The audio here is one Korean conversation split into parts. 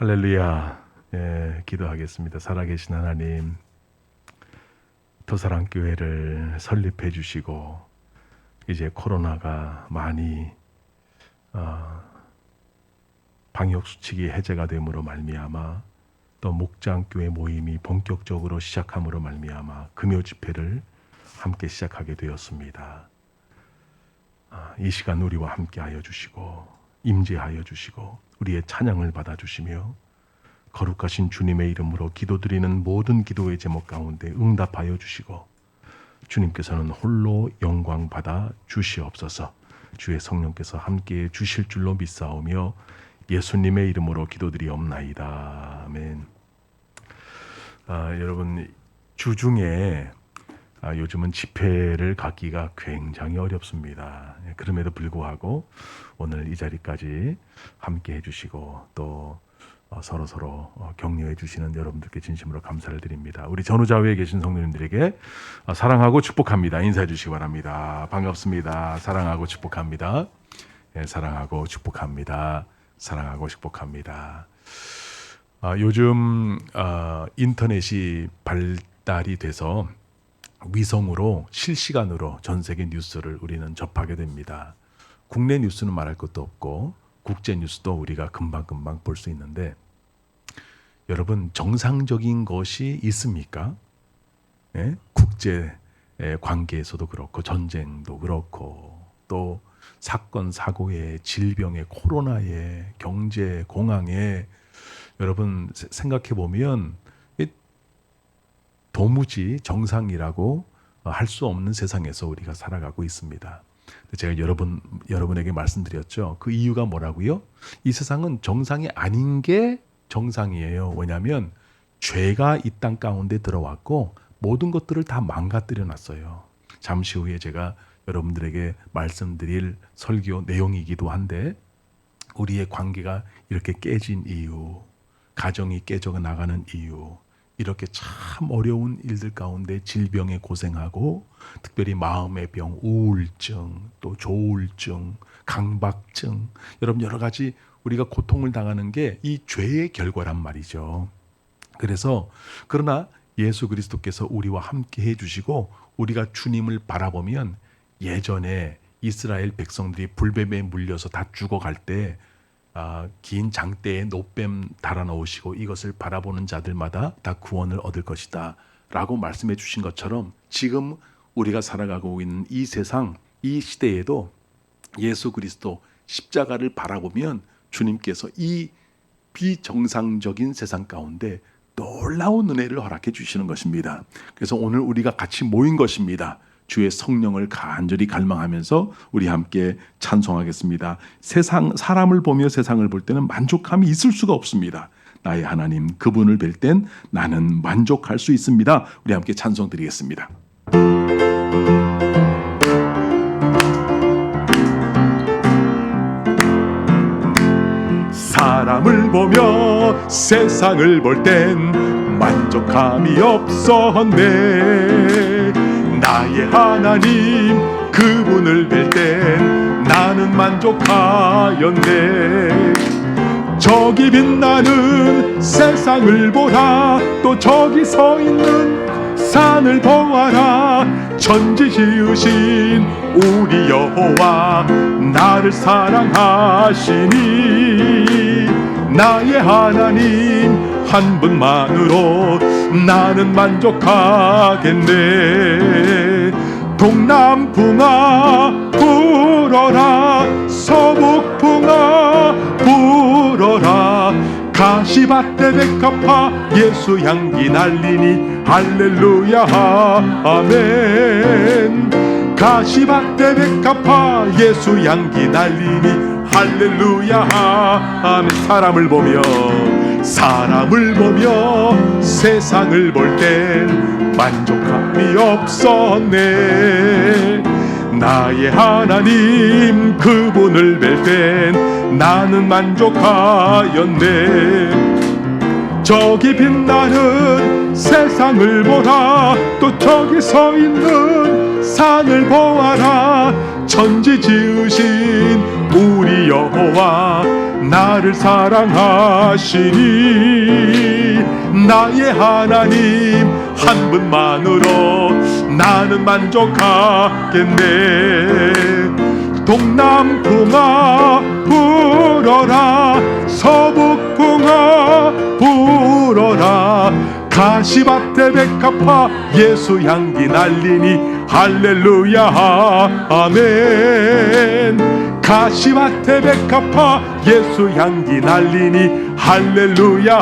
할렐루야. 기도하겠습니다. 살아계신 하나님, 더사랑교회를 설립해 주시고 이제 코로나가 많이 방역수칙이 해제가 됨으로 말미암아 또 목장교회 모임이 본격적으로 시작함으로 말미암아 금요 집회를 함께 시작하게 되었습니다. 이 시간 우리와 함께하여 주시고 임재하여 주시고 우리의 찬양을 받아주시며 거룩하신 주님의 이름으로 기도드리는 모든 기도의 제목 가운데 응답하여 주시고 주님께서는 홀로 영광 받아 주시옵소서. 주의 성령께서 함께해 주실 줄로 믿사오며 예수님의 이름으로 기도드리옵나이다. 아멘. 여러분, 주중에 요즘은 집회를 갖기가 굉장히 어렵습니다. 그럼에도 불구하고 오늘 이 자리까지 함께 해주시고 또 서로 격려해 주시는 여러분들께 진심으로 감사를 드립니다. 우리 전후좌우에 계신 성도님들에게 사랑하고 축복합니다. 인사해 주시기 바랍니다. 반갑습니다. 사랑하고 축복합니다. 사랑하고 축복합니다. 사랑하고 축복합니다. 요즘 인터넷이 발달이 돼서 위성으로 실시간으로 전 세계 뉴스를 우리는 접하게 됩니다. 국내 뉴스는 말할 것도 없고 국제 뉴스도 우리가 금방금방 볼 수 있는데 여러분, 정상적인 것이 있습니까? 국제 관계에서도 그렇고 전쟁도 그렇고 또 사건 사고에 질병에 코로나에 경제 공황에 여러분 생각해 보면 도무지 정상이라고 할 수 없는 세상에서 우리가 살아가고 있습니다. 제가 여러분에게 말씀드렸죠. 그 이유가 뭐라고요? 이 세상은 정상이 아닌 게 정상이에요. 왜냐하면 죄가 이 땅 가운데 들어왔고 모든 것들을 다 망가뜨려 놨어요. 잠시 후에 제가 여러분들에게 말씀드릴 설교 내용이기도 한데 우리의 관계가 이렇게 깨진 이유, 가정이 깨져 나가는 이유, 이렇게 참 어려운 일들 가운데 질병에 고생하고 특별히 마음의 병, 우울증, 또 조울증, 강박증, 여러분 여러 가지 우리가 고통을 당하는 게 이 죄의 결과란 말이죠. 그러나 예수 그리스도께서 우리와 함께 해주시고 우리가 주님을 바라보면 예전에 이스라엘 백성들이 불뱀에 물려서 다 죽어갈 때 긴 장대에 노뱀 달아놓으시고 이것을 바라보는 자들마다 다 구원을 얻을 것이다 라고 말씀해 주신 것처럼 지금 우리가 살아가고 있는 이 세상, 이 시대에도 예수 그리스도 십자가를 바라보면 주님께서 이 비정상적인 세상 가운데 놀라운 은혜를 허락해 주시는 것입니다. 그래서 오늘 우리가 같이 모인 것입니다. 주의 성령을 간절히 갈망하면서 우리 함께 찬송하겠습니다. 사람을 보며 세상을 볼 때는 만족함이 있을 수가 없습니다. 나의 하나님 그분을 뵐 땐 나는 만족할 수 있습니다. 우리 함께 찬송 드리겠습니다. 사람을 보며 세상을 볼 땐 만족함이 없었네. 나의 하나님 그분을 뵐 땐 나는 만족하였네. 저기 빛나는 세상을 보라. 또 저기 서 있는 산을 보아라. 천지 지으신 우리 여호와 나를 사랑하시니 나의 하나님 한 분만으로 나는 만족하겠네. 동남풍아 불어라. 서북풍아 불어라. 가시밭에 백합화 예수 향기 날리니 할렐루야 아멘. 가시밭에 백합화 예수 향기 날리니 할렐루야 아멘. 사람을 보며 세상을 볼 땐 만족함이 없었네. 나의 하나님 그분을 뵐 땐 나는 만족하였네. 저기 빛나는 세상을 보라. 또 저기 서 있는 산을 보아라. 천지 지으신 우리 여호와 나를 사랑하시니 나의 하나님 한 분만으로 나는 만족하겠네. 동남풍아 불어라, 서북풍아 불어라, 가시밭에 백합화 예수 향기 날리니 할렐루야 아멘. 가시밭에 백합화 예수 향기 날리니 할렐루야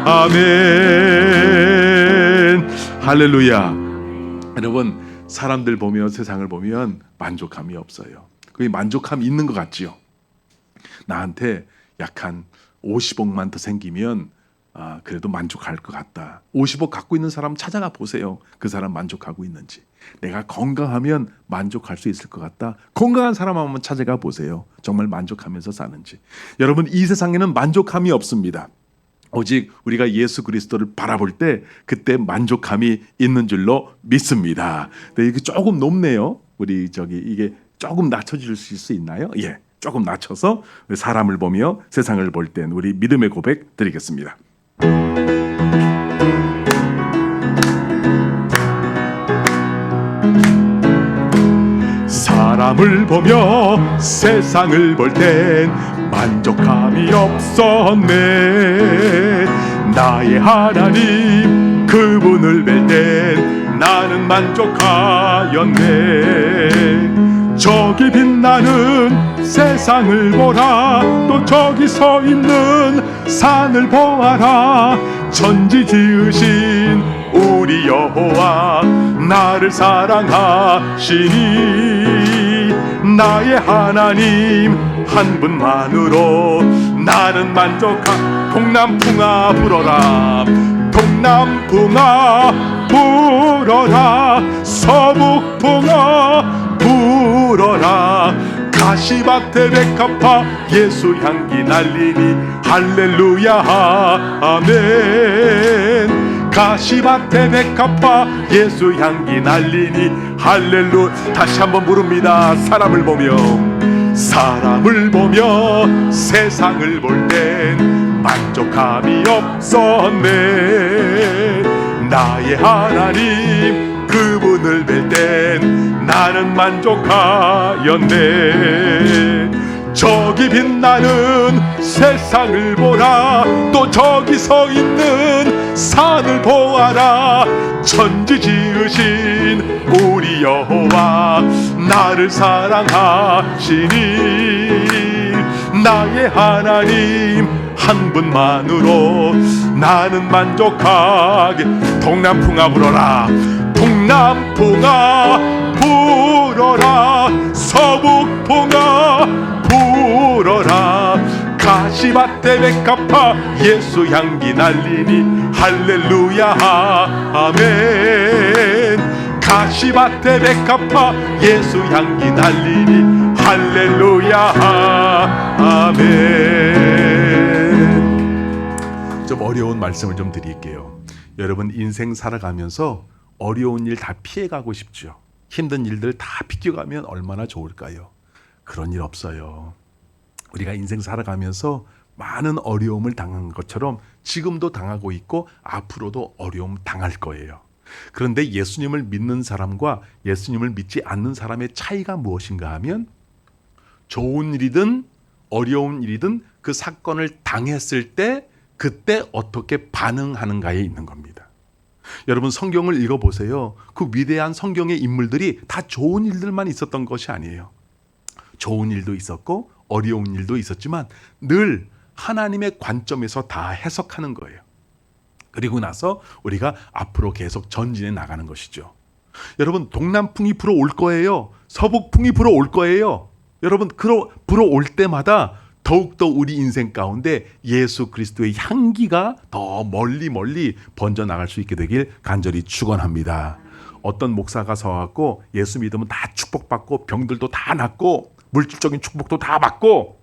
아멘. 할렐루야. 여러분, 사람들 보면, 세상을 보면 만족함이 없어요. 그 만족함이 있는 것 같지요. 나한테 약 한 50억만 더 생기면 그래도 만족할 것 같다. 50억 갖고 있는 사람 찾아가 보세요. 그 사람 만족하고 있는지. 내가 건강하면 만족할 수 있을 것 같다. 건강한 사람 한번 찾아가 보세요. 정말 만족하면서 사는지. 여러분, 이 세상에는 만족함이 없습니다. 오직 우리가 예수 그리스도를 바라볼 때 그때 만족함이 있는 줄로 믿습니다. 근데 이게 조금 높네요. 우리 이게 조금 낮춰질 수 있나요? 예, 조금 낮춰서 사람을 보며 세상을 볼 땐 우리 믿음의 고백 드리겠습니다. 사람을 보며 세상을 볼 땐 만족함이 없었네. 나의 하나님 그분을 뵐 땐 나는 만족하였네. 저기 빛나는 세상을 보라, 또 저기 서 있는 산을 보아라. 천지 지으신 우리 여호와 나를 사랑하시니 나의 하나님 한 분만으로 나는 만족하. 동남풍아 불어라, 동남풍아 불어라, 서북풍아 불어라, 가시밭에 백합화 예수 향기 날리니 할렐루야 아멘. 가시밭에 백합화 예수 향기 날리니 할렐루야. 다시 한번 부릅니다. 사람을 보며 세상을 볼 땐 만족함이 없었네. 나의 하나님 그분을 뵐 땐 나는 만족하였네. 저기 빛나는 세상을 보라, 또 저기 서 있는 산을 보아라. 천지 지으신 우리 여호와 나를 사랑하시니 나의 하나님 한 분만으로 나는 만족하게. 동남풍아 불어라, 동남풍아 불어라, 서북풍아 불어라, 가시밭에 백합화 예수 향기 날리니 할렐루야 아멘. 가시밭에 백합화 예수 향기 날리니 할렐루야 아멘. 좀 어려운 말씀을 좀 드릴게요. 여러분, 인생 살아가면서 어려운 일 다 피해가고 싶죠. 힘든 일들 다 비껴가면 얼마나 좋을까요? 그런 일 없어요. 우리가 인생 살아가면서 많은 어려움을 당한 것처럼 지금도 당하고 있고 앞으로도 어려움 당할 거예요. 그런데 예수님을 믿는 사람과 예수님을 믿지 않는 사람의 차이가 무엇인가 하면, 좋은 일이든 어려운 일이든 그 사건을 당했을 때 그때 어떻게 반응하는가에 있는 겁니다. 여러분, 성경을 읽어보세요. 그 위대한 성경의 인물들이 다 좋은 일들만 있었던 것이 아니에요. 좋은 일도 있었고 어려운 일도 있었지만 늘 하나님의 관점에서 다 해석하는 거예요. 그리고 나서 우리가 앞으로 계속 전진해 나가는 것이죠. 여러분, 동남풍이 불어올 거예요. 서북풍이 불어올 거예요. 여러분, 불어올 때마다 더욱더 우리 인생 가운데 예수 그리스도의 향기가 더 멀리 번져나갈 수 있게 되길 간절히 축원합니다. 어떤 목사가 서갖고 예수 믿으면 다 축복받고 병들도 다 낫고 물질적인 축복도 다 받고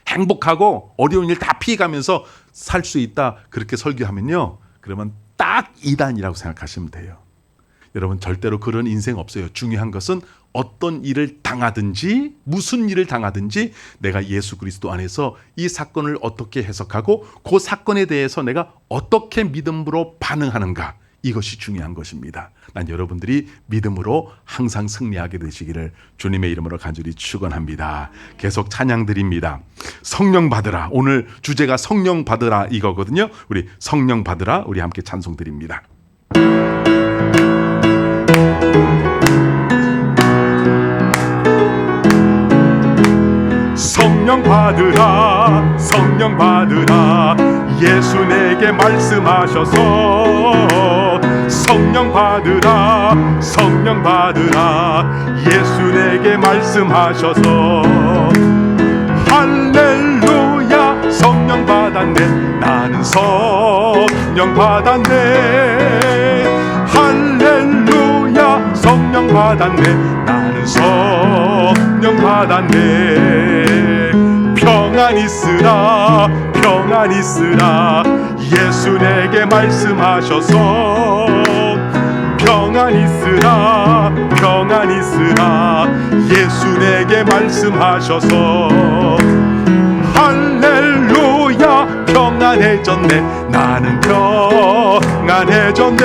행복하고 어려운 일 다 피해가면서 살 수 있다, 그렇게 설교하면요, 그러면 딱 이단이라고 생각하시면 돼요. 여러분 절대로 그런 인생 없어요. 중요한 것은 어떤 일을 당하든지 무슨 일을 당하든지 내가 예수 그리스도 안에서 이 사건을 어떻게 해석하고 그 사건에 대해서 내가 어떻게 믿음으로 반응하는가, 이것이 중요한 것입니다. 난 여러분들이 믿음으로 항상 승리하게 되시기를 주님의 이름으로 간절히 축원합니다. 계속 찬양 드립니다. 성령 받으라. 오늘 주제가 성령 받으라 이거거든요. 우리 성령 받으라, 우리 함께 찬송 드립니다. 성령 받으라, 성령 받으라, 예수 내게 말씀하셔서. 성령 받으라, 성령 받으라, 예수 내게 말씀하셔서. 할렐루야, 성령 받았네, 나는 성령 받았네. 할렐루야, 성령 받았네, 나는 성령 받았네. 평안 있으라, 평안 있으라, 예수 내게 말씀하셔서. 평안 있으라, 평안 있으라, 예수 내게 말씀하셔서. 할렐루야, 평안해졌네, 나는 평안해졌네.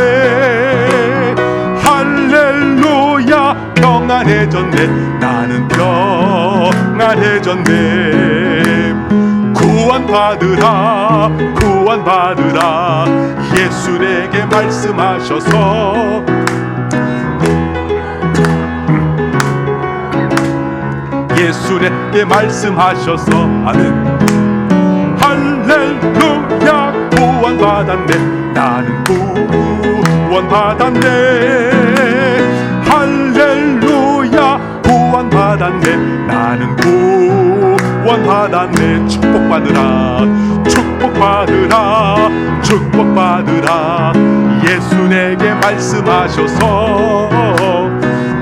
할렐루야, 평안해졌네, 나는 평안해졌네. 구원받으라, 구원받으라, 예수 내게 말씀하셔서. 예수 내게 말씀하셔서. 아멘. 할렐루야, 구원받았네, 나는 구원받았네. 할렐루야, 구원받았네, 나는 구원받았네. 축복받으라, 축복받으라, 축복받으라, 예수 내게 말씀하셔서.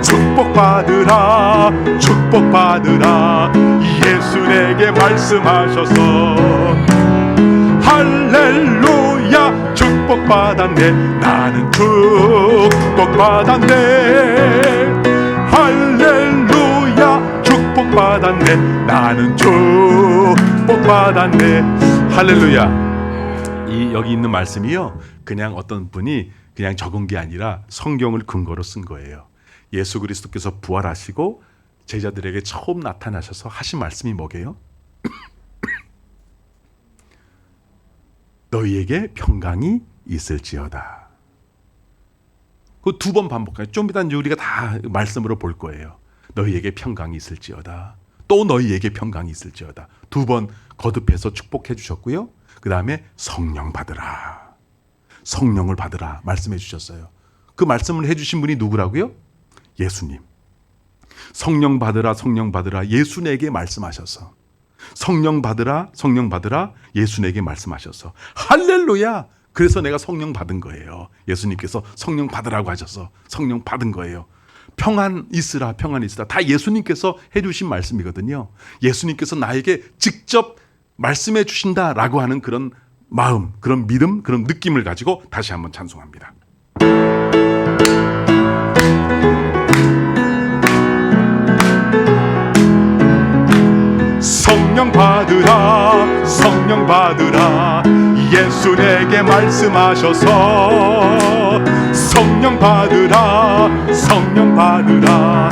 축복받으라, 축복받으라, 예수 내게 말씀하셔서. 할렐루야, 축복받았네, 나는 축복받았네. 할렐루야, 축복받았네, 나는 축복받았네. 할렐루야. 이 여기 있는 말씀이요, 그냥 어떤 분이 그냥 적은 게 아니라 성경을 근거로 쓴 거예요. 예수 그리스도께서 부활하시고 제자들에게 처음 나타나셔서 하신 말씀이 뭐게요? 너희에게 평강이 있을지어다. 그 두 번 반복해요. 좀 이따 우리가 다 말씀으로 볼 거예요. 너희에게 평강이 있을지어다. 또 너희에게 평강이 있을지어다. 두 번 거듭해서 축복해 주셨고요. 그 다음에 성령 받으라. 성령을 받으라 말씀해 주셨어요. 그 말씀을 해주신 분이 누구라고요? 예수님. 성령 받으라, 성령 받으라, 예수 내게 말씀하셔서. 성령 받으라, 성령 받으라, 예수 내게 말씀하셔서. 할렐루야. 그래서 내가 성령 받은 거예요. 예수님께서 성령 받으라고 하셔서 성령 받은 거예요. 평안 있으라, 평안 있으라, 다 예수님께서 해주신 말씀이거든요. 예수님께서 나에게 직접 말씀해 주신다라고 하는 그런 마음, 그런 믿음, 그런 느낌을 가지고 다시 한번 찬송합니다. 성령 받으라, 성령 받으라, 예수 내게 말씀하셔서. 성령 받으라, 성령 받으라,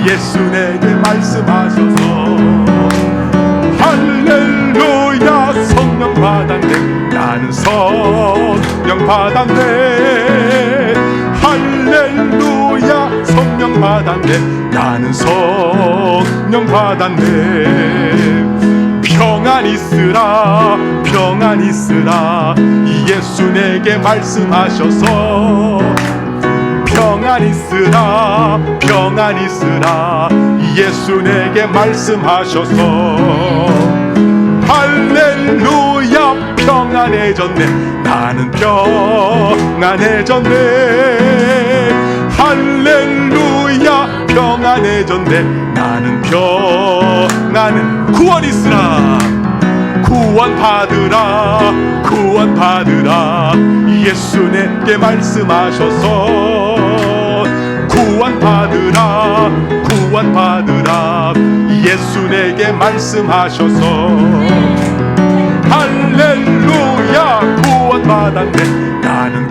예수 내게 말씀하셔서. 할렐루야, 성령 받았네, 나는 성령 받았네. 할렐루야, 성령 받았네, 나는 성령 받았네. 평안 있으라, 평안 있으라, 예수 내게 말씀하셔서. 평안 있으라, 평안 있으라, 예수 내게 말씀하셔서. 할렐루야, 평안해졌네, 나는 평안해졌네. 할렐루야, 평안해졌네, 나는 평안해. 구원 있으라, 구원 받으라, 구원 받으라, 예수 내게 말씀하셔서. 내게 말씀하셔서 할렐루야 구원받았네 나는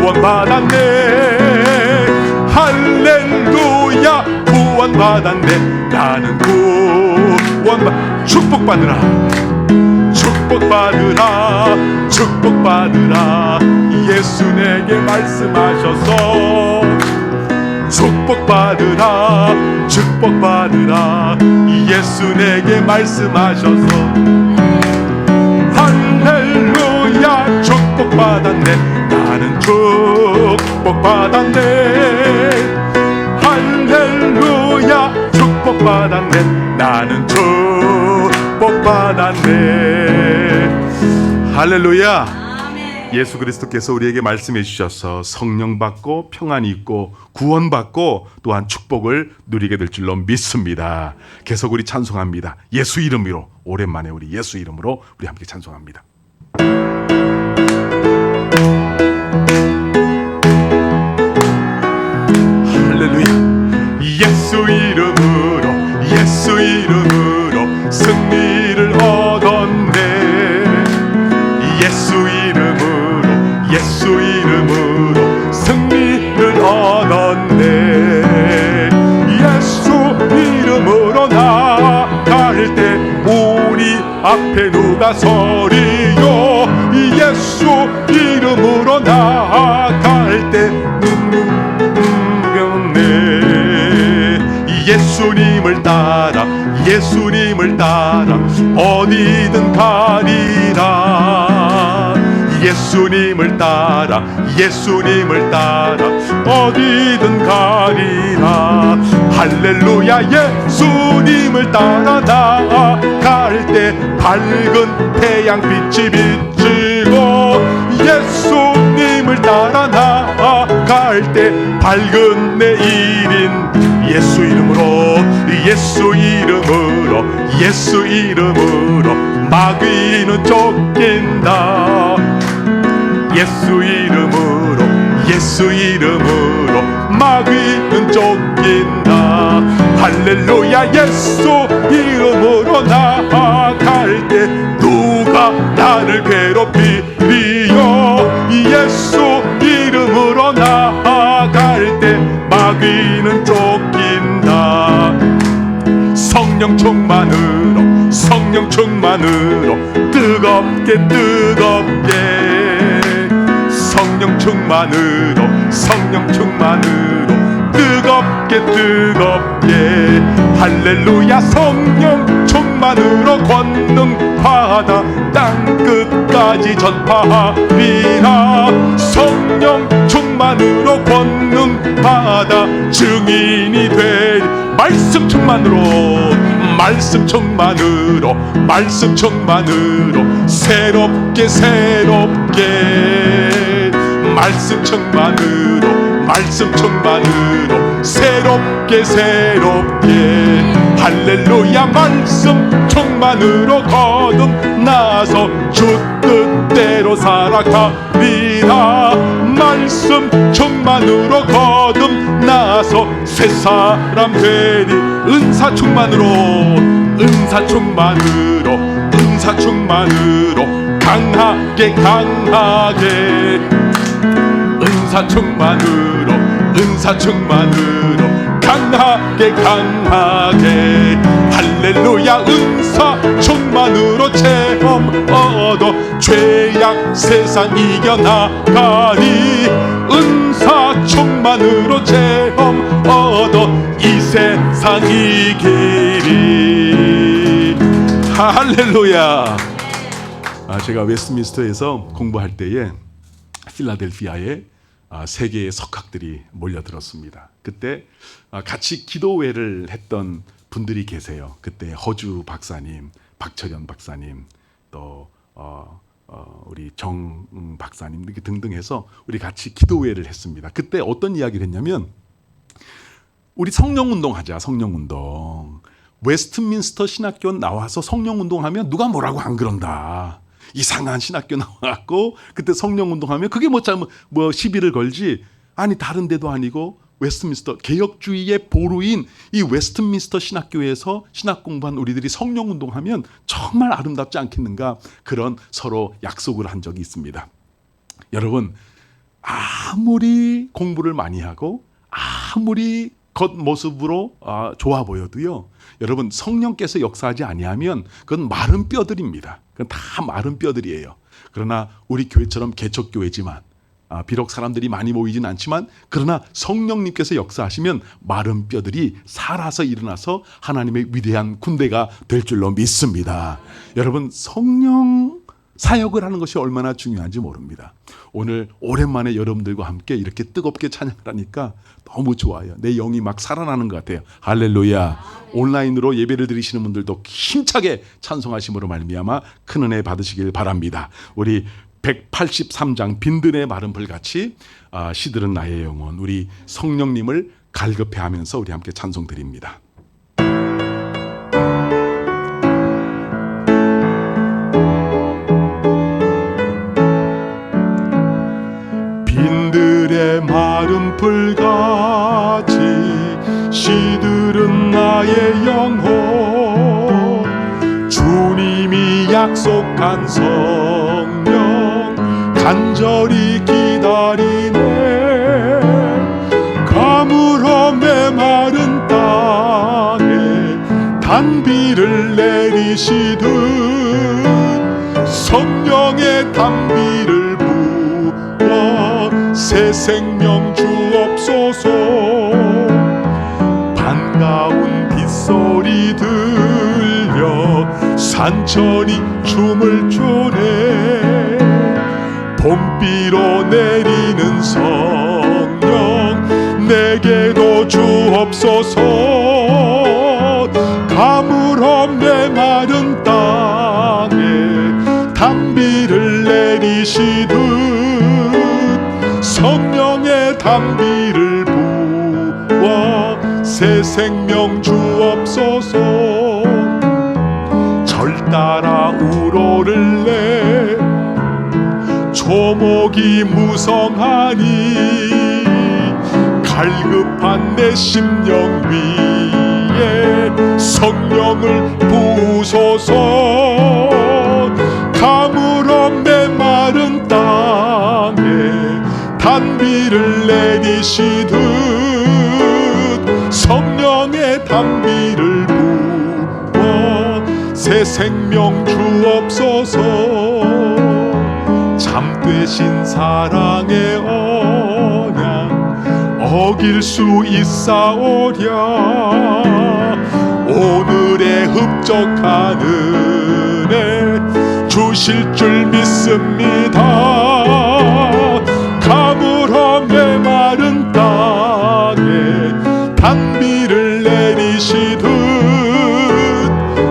구원받았네 할렐루야 구원받았네 나는 축복받으라 축복받으라 축복받으라 예수 내게 말씀하셔서 축복받으라 축복받으라 예수 내게 말씀하셔서 할렐루야 축복받았네 나는 축복받았네 할렐루야 축복받았네 나는 축복받았네 할렐루야 예수 그리스도께서 우리에게 말씀해 주셔서 성령 받고 평안이 있고 구원받고 또한 축복을 누리게 될 줄로 믿습니다. 계속 우리 찬송합니다. 예수 이름으로 오랜만에 우리 예수 이름으로 우리 함께 찬송합니다. 할렐루야 예수 이름으로 예수 이름으로 승리를 얻었네 예수 이름으로 예수 이름으로 승리를 얻었네 예수 이름으로 나갈 때 우리 앞에 누가 서리요 예수 이름으로 나갈 때 예수님을 따라 예수님을 따라 어디든 가리라 예수님을 따라 예수님을 따라 어디든 가리라 할렐루야 예수님을 따라 나아갈 때 밝은 태양빛이 비치고 예수님을 따라 나아갈 때 밝은 내일인 예수 이름으로 예수 이름으로 예수 이름으로 마귀는 쫓긴다 예수 이름으로 예수 이름으로 마귀는 쫓긴다 할렐루야 예수 이름으로 나아갈 때 누가 나를 괴롭히리요 예수 이름으로 나아갈 때 마귀는 쫓긴다 성령 충만으로 성령 충만으로 뜨겁게 성령 충만으로 성령 충만으로 뜨겁게 할렐루야 성령 충만으로 권능받아 땅끝까지 전파하리라 성령 충만으로 권능받아 증인이 되리 말씀 충만으로 말씀 충만으로 말씀 충만으로 새롭게 말씀 충만으로 말씀 충만으로 새롭게 할렐루야 말씀 충만으로 거듭나서 주 뜻대로 살아가리라 말씀 충만으로 거듭나서 새 사람 되리 은사 충만으로 은사 충만으로 강하게 은사 충만으로 강하게 할렐루야 은사 충만으로 체험 얻어 죄악 세상 이겨나가리 은사 충만으로 체험 얻어 이 세상 이기리 할렐루야 제가 웨스트민스터에서 공부할 때에 필라델피아에 세 개의 석학들이 몰려들었습니다. 그때 같이 기도회를 했던 분들이 계세요. 그때 허주 박사님, 박철현 박사님, 또 우리 정 박사님 등등 해서 우리 같이 기도회를 했습니다. 그때 어떤 이야기를 했냐면 우리 성령운동 하자. 성령운동. 웨스트민스터 신학교 나와서 성령운동하면 누가 뭐라고 안 그런다. 이상한 신학교 나와갖고 그때 성령운동하면 그게 뭐 시비를 걸지 아니 다른 데도 아니고 웨스트민스터 개혁주의의 보루인 이 웨스트민스터 신학교에서 신학 공부한 우리들이 성령 운동하면 정말 아름답지 않겠는가, 그런 서로 약속을 한 적이 있습니다. 여러분, 아무리 공부를 많이 하고 아무리 겉모습으로 좋아 보여도요, 여러분, 성령께서 역사하지 아니하면 그건 마른 뼈들입니다. 그건 다 마른 뼈들이에요. 그러나 우리 교회처럼 개척교회지만, 비록 사람들이 많이 모이진 않지만, 그러나 성령님께서 역사하시면 마른 뼈들이 살아서 일어나서 하나님의 위대한 군대가 될 줄로 믿습니다. 여러분, 성령 사역을 하는 것이 얼마나 중요한지 모릅니다. 오늘 오랜만에 여러분들과 함께 이렇게 뜨겁게 찬양을 하니까 너무 좋아요. 내 영이 막 살아나는 것 같아요. 할렐루야. 온라인으로 예배를 드리시는 분들도 힘차게 찬송하심으로 말미암아 큰 은혜 받으시길 바랍니다. 우리 183장 빈든의 마른 불같이 시들은 나의 영혼, 우리 성령님을 갈급해하면서 우리 함께 찬송 드립니다. 빈들의 마른 불같이 시들은 나의 영혼, 주님이 약속한 성령 간절히 기다리네. 가물어 메마른 땅에 단비를 내리시듯 성령의 단비를 부어 새 생명 주옵소서. 반가운 빗소리 들려 산천이 춤을 추네. 봄비로 내리는 성령 내게도 주옵소서. 가물어 메마른 땅에 단비를 내리시듯 성령의 단비를 부어 새 생명 주옵소서. 절 따라 우러를래 초목이 무성하니 갈급한 내 심령 위에 성령을 부으소서. 가물어 메마른 땅에 단비를 내리시듯 성령의 단비를 부어 새 생명 주옵소서. 참되신 사랑의 언약 어길 수 있사오랴. 오늘의 흡족한 은혜 주실 줄 믿습니다. 가물어 메마른 땅에 단비를 내리시듯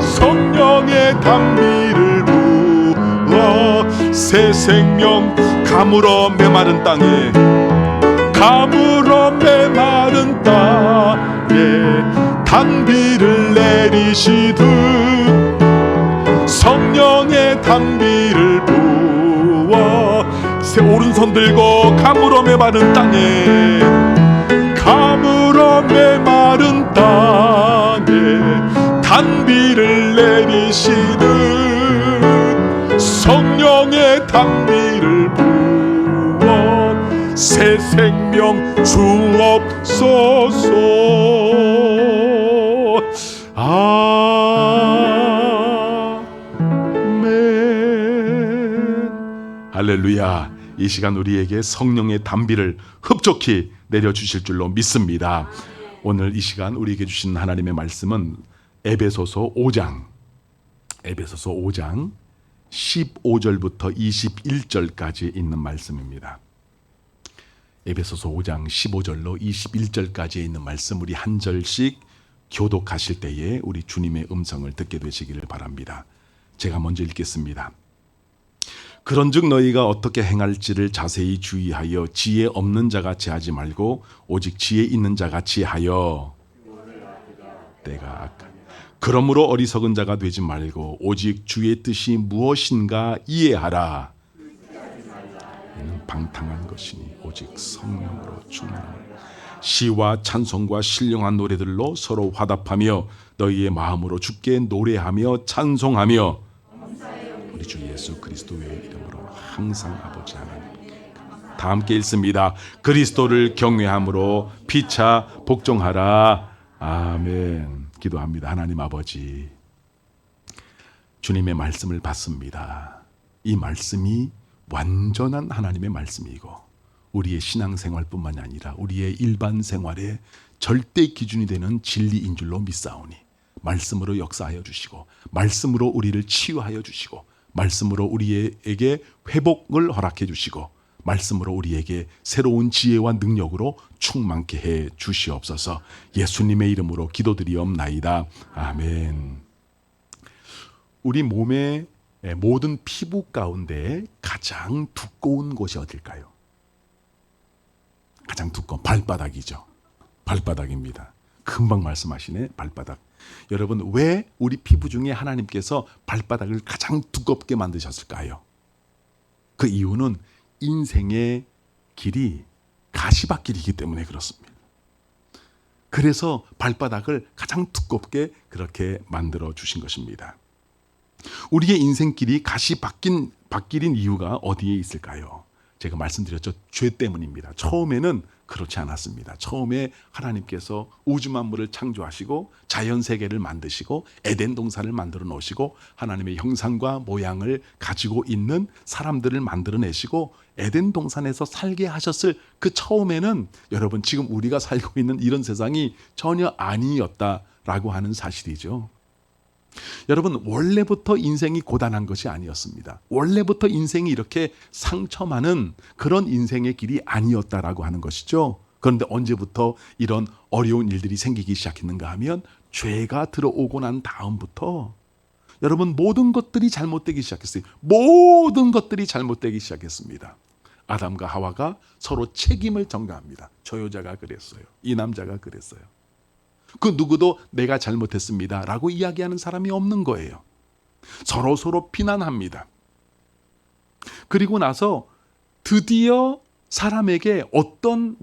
성령의 단비를 부어 새 생명. 가물어 메마른 땅에 가물어 메마른 땅에 단비를 내리시듯 성령의 단비를 부어 새 오른손 들고 가물어 메마른 땅에 가물어 메마른 땅에 단비를 내리시듯 성령의 단비를 부어 새 생명 주옵소서. 아멘. 할렐루야. 이 시간 우리에게 성령의 단비를 흡족히 내려주실 줄로 믿습니다. 오늘 이 시간 우리에게 주신 하나님의 말씀은 에베소서 5장 15절부터 21절까지 있는 말씀입니다. 에베소서 5장 15절로 21절까지 있는 말씀, 우리 한 절씩 교독하실 때에 우리 주님의 음성을 듣게 되시기를 바랍니다. 제가 먼저 읽겠습니다. 그런즉 너희가 어떻게 행할지를 자세히 주의하여 지혜 없는 자같이 하지 말고 오직 지혜 있는 자같이 하여. 때가 아까. 그러므로 어리석은 자가 되지 말고 오직 주의 뜻이 무엇인가 이해하라. 이는 방탕한 것이니 오직 성령으로 충만함을. 시와 찬송과 신령한 노래들로 서로 화답하며 너희의 마음으로 주께 노래하며 찬송하며 우리 주 예수 그리스도의 이름으로 항상 아버지 하나님 다 함께 읽습니다. 그리스도를 경외함으로 피차 복종하라. 아멘. 기도합니다. 하나님 아버지, 주님의 말씀을 받습니다. 이 말씀이 완전한 하나님의 말씀이고 우리의 신앙생활뿐만이 아니라 우리의 일반 생활의 절대 기준이 되는 진리인 줄로 믿사오니 말씀으로 역사하여 주시고 말씀으로 우리를 치유하여 주시고 말씀으로 우리에게 회복을 허락해 주시고 말씀으로 우리에게 새로운 지혜와 능력으로 충만케 해 주시옵소서. 예수님의 이름으로 기도드리옵나이다. 아멘. 우리 몸의 모든 피부 가운데 가장 두꺼운 곳이 어딜까요? 가장 두꺼운 발바닥이죠. 발바닥입니다. 금방 말씀하시네. 발바닥. 여러분, 왜 우리 피부 중에 하나님께서 발바닥을 가장 두껍게 만드셨을까요? 그 이유는 인생의 길이 가시밭길이기 때문에 그렇습니다. 그래서 발바닥을 가장 두껍게 그렇게 만들어 주신 것입니다. 우리의 인생길이 가시밭길인 이유가 어디에 있을까요? 제가 말씀드렸죠. 죄 때문입니다. 처음에는 그렇지 않았습니다. 처음에 하나님께서 우주 만물을 창조하시고 자연 세계를 만드시고 에덴 동산을 만들어 놓으시고 하나님의 형상과 모양을 가지고 있는 사람들을 만들어내시고 에덴 동산에서 살게 하셨을 그 처음에는 여러분 지금 우리가 살고 있는 이런 세상이 전혀 아니었다라고 하는 사실이죠. 여러분, 원래부터 인생이 고단한 것이 아니었습니다. 원래부터 인생이 이렇게 상처 많은 그런 인생의 길이 아니었다라고 하는 것이죠. 그런데 언제부터 이런 어려운 일들이 생기기 시작했는가 하면 죄가 들어오고 난 다음부터 여러분 모든 것들이 잘못되기 시작했어요. 모든 것들이 잘못되기 시작했습니다. 아담과 하와가 서로 책임을 전가합니다. 저 여자가 그랬어요. 이 남자가 그랬어요. 그 누구도 내가 잘못했습니다 라고 이야기하는 사람이 없는 거예요. 서로 비난합니다. 그리고 나서 드디어 사람에게 어떤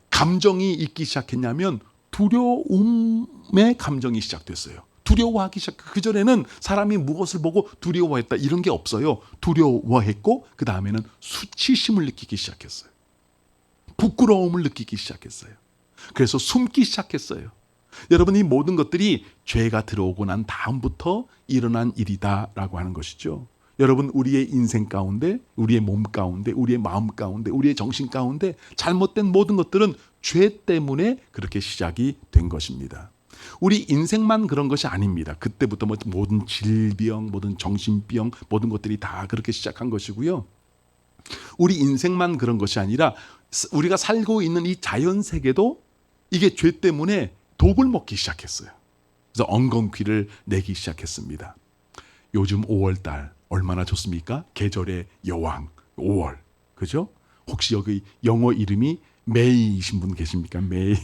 감정이 있기 시작했냐면 두려움의 감정이 시작됐어요. 두려워하기 시작. 그전에는 사람이 무엇을 보고 두려워했다 이런 게 없어요. 두려워했고 그 다음에는 수치심을 느끼기 시작했어요. 부끄러움을 느끼기 시작했어요. 그래서 숨기 시작했어요. 여러분, 이 모든 것들이 죄가 들어오고 난 다음부터 일어난 일이다라고 하는 것이죠. 여러분, 우리의 인생 가운데, 우리의 몸 가운데, 우리의 마음 가운데, 우리의 정신 가운데 잘못된 모든 것들은 죄 때문에 그렇게 시작이 된 것입니다. 우리 인생만 그런 것이 아닙니다. 그때부터 모든 질병, 모든 정신병, 모든 것들이 다 그렇게 시작한 것이고요. 우리 인생만 그런 것이 아니라 우리가 살고 있는 이 자연 세계도 이게 죄 때문에 독을 먹기 시작했어요. 그래서 엉겅퀴를 내기 시작했습니다. 요즘 5월달 얼마나 좋습니까? 계절의 여왕 5월. 그죠? 혹시 여기 영어 이름이 메이이신 분 계십니까? 메이.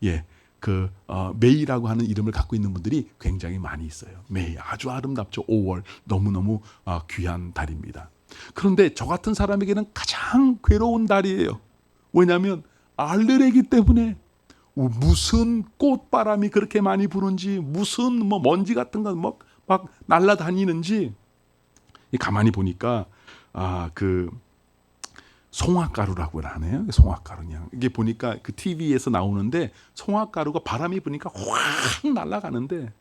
예. 메이라고 하는 이름을 갖고 있는 분들이 굉장히 많이 있어요. 메이. 아주 아름답죠. 5월. 너무너무 귀한 달입니다. 그런데 저 같은 사람에게는 가장 괴로운 달이에요. 왜냐하면 알레르기 때문에 무슨 꽃바람이 그렇게 많이 부는지 무슨 먼지 같은 거 막 날아다니는지 가만히 보니까 그 송화가루라고 하네요. 송화가루 그냥 이게 보니까 그 TV에서 나오는데 송화가루가 바람이 부니까 확 날아가는데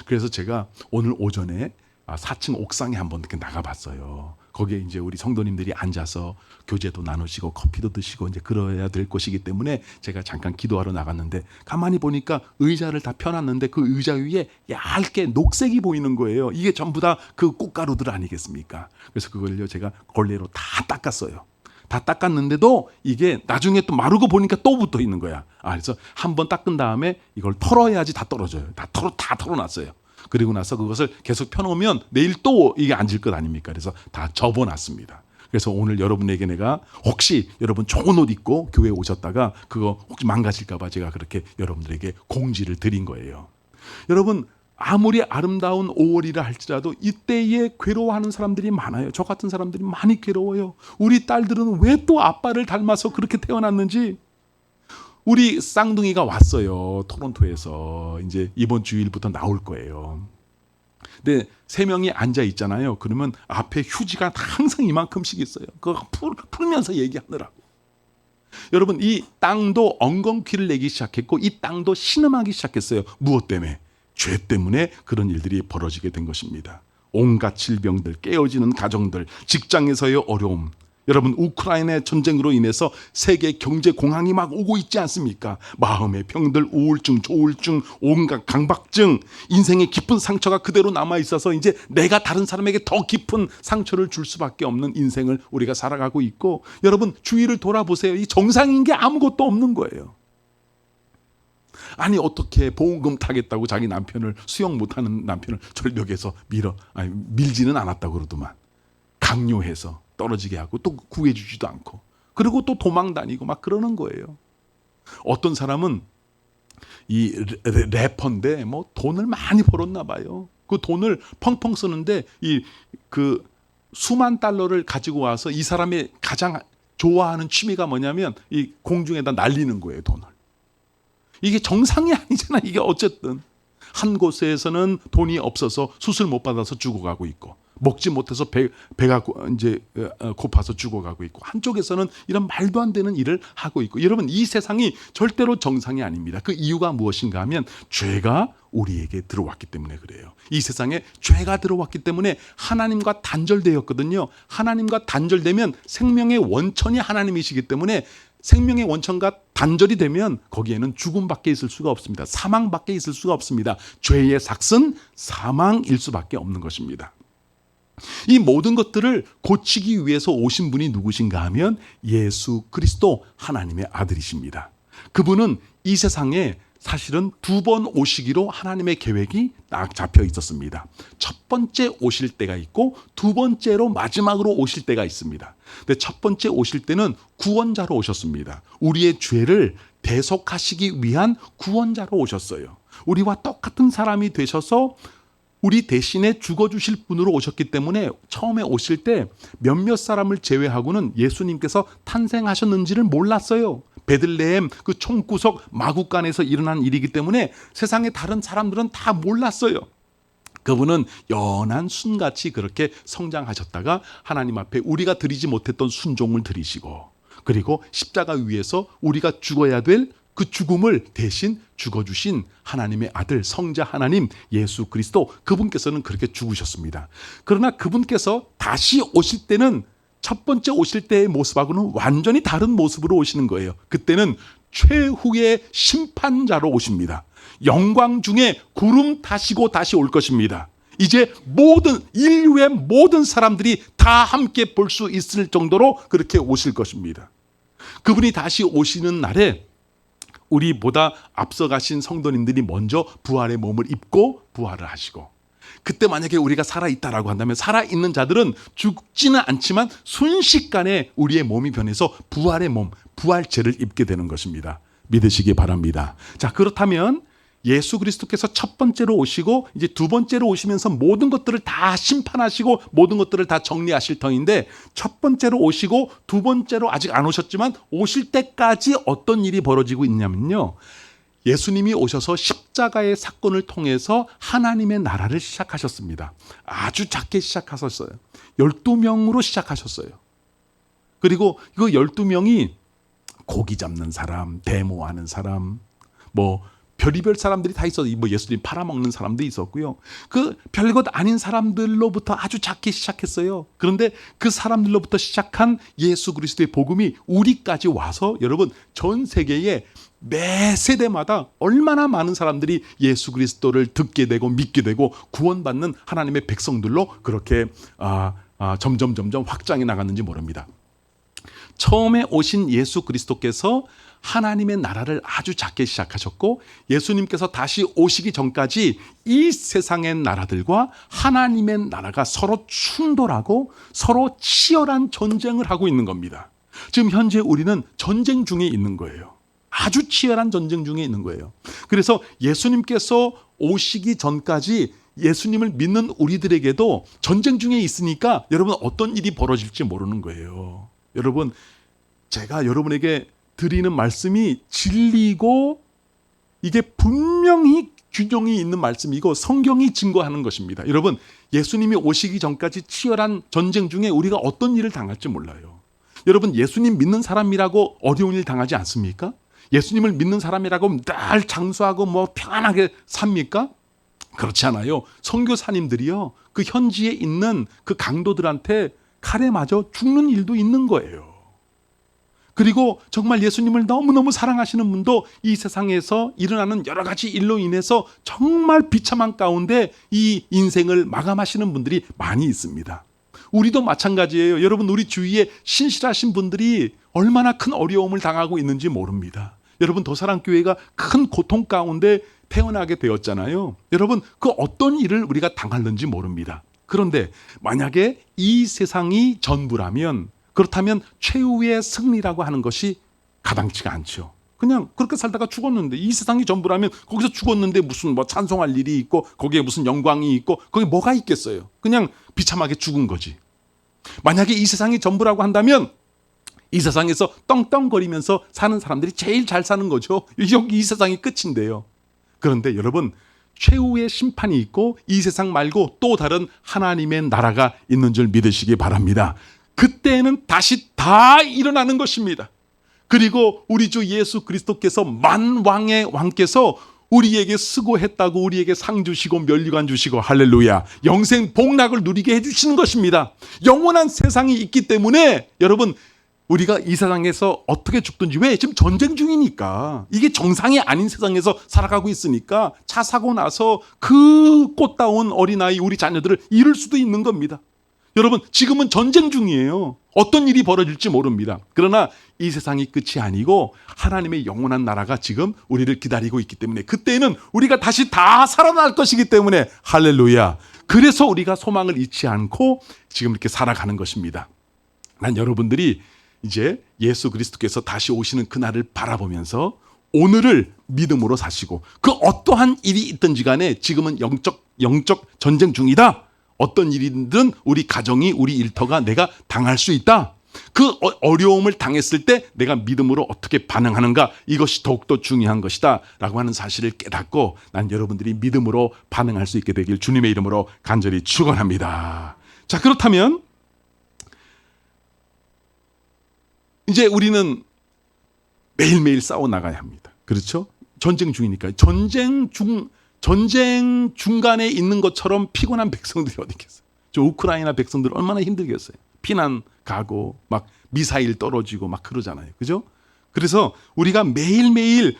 그래서 제가 오늘 오전에 4층 옥상에 한번 이렇게 나가봤어요. 거기에 이제 우리 성도님들이 앉아서 교제도 나누시고 커피도 드시고 이제 그러야 될 것이기 때문에 제가 잠깐 기도하러 나갔는데 가만히 보니까 의자를 다 펴놨는데 그 의자 위에 얇게 녹색이 보이는 거예요. 이게 전부 다 그 꽃가루들 아니겠습니까? 그래서 그걸요 제가 걸레로 다 닦았어요. 다 닦았는데도 이게 나중에 또 마르고 보니까 또 붙어 있는 거야. 그래서 한번 닦은 다음에 이걸 털어야지 다 떨어져요. 다 털어놨어요. 그리고 나서 그것을 계속 펴놓으면 내일 또 이게 앉을 것 아닙니까? 그래서 다 접어놨습니다. 그래서 오늘 여러분에게 내가 혹시 여러분 좋은 옷 입고 교회에 오셨다가 그거 혹시 망가질까 봐 제가 그렇게 여러분들에게 공지를 드린 거예요. 여러분, 아무리 아름다운 5월이라 할지라도 이때에 괴로워하는 사람들이 많아요. 저 같은 사람들이 많이 괴로워요. 우리 딸들은 왜 또 아빠를 닮아서 그렇게 태어났는지 우리 쌍둥이가 왔어요. 토론토에서. 이제 이번 주일부터 나올 거예요. 근데 세 명이 앉아 있잖아요. 그러면 앞에 휴지가 항상 이만큼씩 있어요. 그거 풀면서 얘기하느라고. 여러분, 이 땅도 엉겅퀴를 내기 시작했고 이 땅도 신음하기 시작했어요. 무엇 때문에? 죄 때문에 그런 일들이 벌어지게 된 것입니다. 온갖 질병들, 깨어지는 가정들, 직장에서의 어려움. 여러분, 우크라이나 전쟁으로 인해서 세계 경제 공황이 막 오고 있지 않습니까? 마음의 병들, 우울증, 조울증, 온갖 강박증, 인생의 깊은 상처가 그대로 남아 있어서 이제 내가 다른 사람에게 더 깊은 상처를 줄 수밖에 없는 인생을 우리가 살아가고 있고, 여러분 주위를 돌아보세요. 이 정상인 게 아무것도 없는 거예요. 아니 어떻게 보험금 타겠다고 자기 남편을, 수영 못하는 남편을 절벽에서 밀지는 않았다고 그러더만, 강요해서 떨어지게 하고 또 구해주지도 않고, 그리고 또 도망 다니고 막 그러는 거예요. 어떤 사람은 이 래퍼인데 뭐 돈을 많이 벌었나 봐요. 그 돈을 펑펑 쓰는데 그 수만 달러를 가지고 와서 이 사람의 가장 좋아하는 취미가 뭐냐면 이 공중에다 날리는 거예요, 돈을. 이게 정상이 아니잖아. 이게 어쨌든 한 곳에서는 돈이 없어서 수술 못 받아서 죽어가고 있고, 먹지 못해서 배가 이제 고파서 죽어가고 있고, 한쪽에서는 이런 말도 안 되는 일을 하고 있고. 여러분, 이 세상이 절대로 정상이 아닙니다. 그 이유가 무엇인가 하면 죄가 우리에게 들어왔기 때문에 그래요. 이 세상에 죄가 들어왔기 때문에 하나님과 단절되었거든요. 하나님과 단절되면 생명의 원천이 하나님이시기 때문에 생명의 원천과 단절이 되면 거기에는 죽음밖에 있을 수가 없습니다. 사망밖에 있을 수가 없습니다. 죄의 삭은 사망일 수밖에 없는 것입니다. 이 모든 것들을 고치기 위해서 오신 분이 누구신가 하면 예수 그리스도, 하나님의 아들이십니다. 그분은 이 세상에 사실은 두 번 오시기로 하나님의 계획이 딱 잡혀 있었습니다. 첫 번째 오실 때가 있고 두 번째로 마지막으로 오실 때가 있습니다. 근데 첫 번째 오실 때는 구원자로 오셨습니다. 우리의 죄를 대속하시기 위한 구원자로 오셨어요. 우리와 똑같은 사람이 되셔서 우리 대신에 죽어주실 분으로 오셨기 때문에 처음에 오실 때 몇몇 사람을 제외하고는 예수님께서 탄생하셨는지를 몰랐어요. 베들레헴 그 총구석 마구간에서 일어난 일이기 때문에 세상의 다른 사람들은 다 몰랐어요. 그분은 연한 순같이 그렇게 성장하셨다가 하나님 앞에 우리가 드리지 못했던 순종을 드리시고, 그리고 십자가 위에서 우리가 죽어야 될 그 죽음을 대신 죽어주신 하나님의 아들, 성자 하나님 예수 그리스도, 그분께서는 그렇게 죽으셨습니다. 그러나 그분께서 다시 오실 때는 첫 번째 오실 때의 모습하고는 완전히 다른 모습으로 오시는 거예요. 그때는 최후의 심판자로 오십니다. 영광 중에 구름 타시고 다시 올 것입니다. 이제 모든 인류의 모든 사람들이 다 함께 볼 수 있을 정도로 그렇게 오실 것입니다. 그분이 다시 오시는 날에 우리보다 앞서가신 성도님들이 먼저 부활의 몸을 입고 부활을 하시고, 그때 만약에 우리가 살아있다라고 한다면 살아있는 자들은 죽지는 않지만 순식간에 우리의 몸이 변해서 부활의 몸, 부활체를 입게 되는 것입니다. 믿으시기 바랍니다. 자, 그렇다면 예수 그리스도께서 첫 번째로 오시고 이제 두 번째로 오시면서 모든 것들을 다 심판하시고 모든 것들을 다 정리하실 터인데, 첫 번째로 오시고 두 번째로 아직 안 오셨지만 오실 때까지 어떤 일이 벌어지고 있냐면요, 예수님이 오셔서 십자가의 사건을 통해서 하나님의 나라를 시작하셨습니다. 아주 작게 시작하셨어요. 12명으로 시작하셨어요. 그리고 그 12명이 고기 잡는 사람, 데모하는 사람, 뭐 별의별 사람들이 다 있어요. 뭐 예수님 팔아먹는 사람도 있었고요. 그 별것 아닌 사람들로부터 아주 작게 시작했어요. 그런데 그 사람들로부터 시작한 예수 그리스도의 복음이 우리까지 와서, 여러분 전 세계에 매 세대마다 얼마나 많은 사람들이 예수 그리스도를 듣게 되고 믿게 되고 구원받는 하나님의 백성들로 그렇게 점점 확장해 나갔는지 모릅니다. 처음에 오신 예수 그리스도께서 하나님의 나라를 아주 작게 시작하셨고, 예수님께서 다시 오시기 전까지 이 세상의 나라들과 하나님의 나라가 서로 충돌하고 서로 치열한 전쟁을 하고 있는 겁니다. 지금 현재 우리는 전쟁 중에 있는 거예요. 아주 치열한 전쟁 중에 있는 거예요. 그래서 예수님께서 오시기 전까지 예수님을 믿는 우리들에게도 전쟁 중에 있으니까 여러분 어떤 일이 벌어질지 모르는 거예요. 여러분, 제가 여러분에게 드리는 말씀이 진리고 이게 분명히 균형이 있는 말씀이고 성경이 증거하는 것입니다. 여러분, 예수님이 오시기 전까지 치열한 전쟁 중에 우리가 어떤 일을 당할지 몰라요. 여러분, 예수님 믿는 사람이라고 어려운 일 당하지 않습니까? 예수님을 믿는 사람이라고 늘 장수하고 평안하게 삽니까? 그렇지 않아요. 선교사님들이요, 그 현지에 있는 그 강도들한테 칼에 맞아 죽는 일도 있는 거예요. 그리고 정말 예수님을 너무너무 사랑하시는 분도 이 세상에서 일어나는 여러 가지 일로 인해서 정말 비참한 가운데 이 인생을 마감하시는 분들이 많이 있습니다. 우리도 마찬가지예요. 여러분, 우리 주위에 신실하신 분들이 얼마나 큰 어려움을 당하고 있는지 모릅니다. 여러분, 도사랑교회가 큰 고통 가운데 태어나게 되었잖아요. 여러분, 그 어떤 일을 우리가 당하는지 모릅니다. 그런데 만약에 이 세상이 전부라면, 그렇다면 최후의 승리라고 하는 것이 가당치가 않죠. 그냥 그렇게 살다가 죽었는데, 이 세상이 전부라면 거기서 죽었는데 무슨 찬송할 일이 있고 거기에 무슨 영광이 있고 거기 뭐가 있겠어요. 그냥 비참하게 죽은 거지. 만약에 이 세상이 전부라고 한다면 이 세상에서 떵떵거리면서 사는 사람들이 제일 잘 사는 거죠. 여기 이 세상이 끝인데요. 그런데 여러분, 최후의 심판이 있고 이 세상 말고 또 다른 하나님의 나라가 있는 줄 믿으시기 바랍니다. 그때는 다시 다 일어나는 것입니다. 그리고 우리 주 예수 그리스도께서 만왕의 왕께서 우리에게 수고했다고 우리에게 상 주시고 면류관 주시고, 할렐루야, 영생 복락을 누리게 해주시는 것입니다. 영원한 세상이 있기 때문에 여러분, 우리가 이 세상에서 어떻게 죽든지, 왜? 지금 전쟁 중이니까. 이게 정상이 아닌 세상에서 살아가고 있으니까 차 사고 나서 그 꽃다운 어린아이 우리 자녀들을 잃을 수도 있는 겁니다. 여러분, 지금은 전쟁 중이에요. 어떤 일이 벌어질지 모릅니다. 그러나 이 세상이 끝이 아니고 하나님의 영원한 나라가 지금 우리를 기다리고 있기 때문에, 그때는 우리가 다시 다 살아날 것이기 때문에, 할렐루야, 그래서 우리가 소망을 잃지 않고 지금 이렇게 살아가는 것입니다. 난 여러분들이 이제 예수 그리스도께서 다시 오시는 그날을 바라보면서 오늘을 믿음으로 사시고, 그 어떠한 일이 있든지 간에 지금은 영적 전쟁 중이다. 어떤 일이든 우리 가정이, 우리 일터가 내가 당할 수 있다. 그 어려움을 당했을 때 내가 믿음으로 어떻게 반응하는가, 이것이 더욱더 중요한 것이다 라고 하는 사실을 깨닫고, 난 여러분들이 믿음으로 반응할 수 있게 되길 주님의 이름으로 간절히 축원합니다. 자, 그렇다면 이제 우리는 매일매일 싸워 나가야 합니다. 그렇죠? 전쟁 중이니까. 전쟁 중간에 있는 것처럼 피곤한 백성들이 어디 있겠어요? 저 우크라이나 백성들 얼마나 힘들겠어요. 피난 가고 막 미사일 떨어지고 막 그러잖아요. 그죠? 그래서 우리가 매일매일